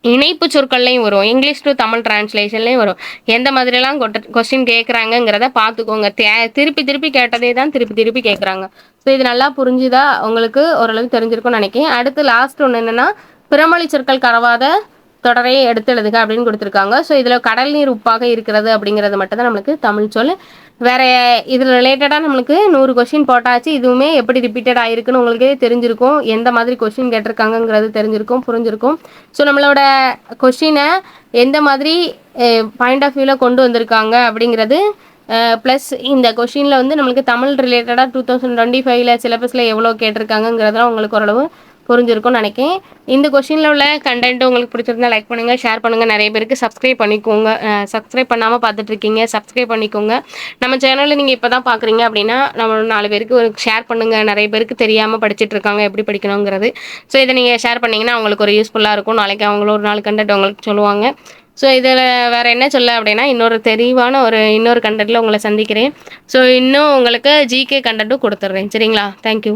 இணைப்பு சொற்கள்லையும் வரும், இங்கிலீஷ் டு தமிழ் டிரான்ஸ்லேஷன்லையும் வரும். எந்த மாதிரிலாம் கொஸ்டின் கேட்குறாங்கங்கிறத பார்த்துக்கோங்க. திருப்பி திருப்பி கேட்டதே தான் திருப்பி திருப்பி கேட்குறாங்க. ஸோ இது நல்லா புரிஞ்சுதா உங்களுக்கு? ஓரளவு தெரிஞ்சிருக்கும்னு நினைக்கிறேன். அடுத்து லாஸ்ட் ஒன்று என்னென்னா, பிறமொழி சொற்கள் கலவாத தொடரை எடுத்து எழுதுக அப்படின்னு கொடுத்துருக்காங்க. ஸோ இதில் கடல் நீர் உப்பாக இருக்கிறது அப்படிங்கிறது மட்டும் தான் நம்மளுக்கு தமிழ் சொல். வேறு இதில் ரிலேட்டடாக நம்மளுக்கு 100 கொஸ்டின் போட்டாச்சு. இதுவுமே எப்படி ரிப்பீட்டட் ஆகிருக்குன்னு உங்களுக்கே தெரிஞ்சிருக்கும். எந்த மாதிரி கொஸ்டின் கேட்டிருக்காங்கங்கிறது தெரிஞ்சிருக்கும், புரிஞ்சிருக்கும். ஸோ நம்மளோட கொஸ்டினை எந்த மாதிரி பாயிண்ட் ஆஃப் வியூவில் கொண்டு வந்திருக்காங்க அப்படிங்கிறது, ப்ளஸ் இந்த கொஷினில் வந்து நம்மளுக்கு தமிழ் ரிலேட்டடாக 2025 சிலபஸில் எவ்வளோ கேட்டிருக்காங்கங்கிறதெல்லாம் உங்களுக்கு ஓரளவு புரிஞ்சிருக்கும்னு நினைக்கிறேன். இந்த கொஷினில் உள்ள கண்டென்ட் உங்களுக்கு பிடிச்சிருந்தா லைக் பண்ணுங்கள், ஷேர் பண்ணுங்கள், நிறைய பேருக்கு சப்ஸ்கிரைப் பண்ணிக்கோங்க. சப்ஸ்கிரைப் பண்ணாமல் பார்த்துட்ருக்கீங்க, சப்ஸ்கிரைப் பண்ணிக்கோங்க. நம்ம சேனலில் நீங்கள் இப்போ தான் பார்க்குறீங்க அப்படின்னா நம்ம 4 பேருக்கு ஒரு ஷேர் பண்ணுங்கள். நிறைய பேருக்கு தெரியாமல் படிச்சுட்டு இருக்காங்க எப்படி படிக்கணுங்கிறது. ஸோ இதை நீங்கள் ஷேர் பண்ணிங்கன்னா அவங்களுக்கு ஒரு யூஸ்ஃபுல்லாக இருக்கும். நாளைக்கு அவங்களும் ஒரு 4 கண்டென்ட் உங்களுக்கு சொல்லுவாங்க. ஸோ இதில் வேறு என்ன சொல்ல அப்படின்னா, இன்னொரு தெளிவான இன்னொரு கண்டென்ட்டில் உங்களை சந்திக்கிறேன். ஸோ இன்னும் உங்களுக்கு ஜிகே கண்டென்ட்டும் கொடுத்துட்றேன். சரிங்களா? தேங்க்யூ.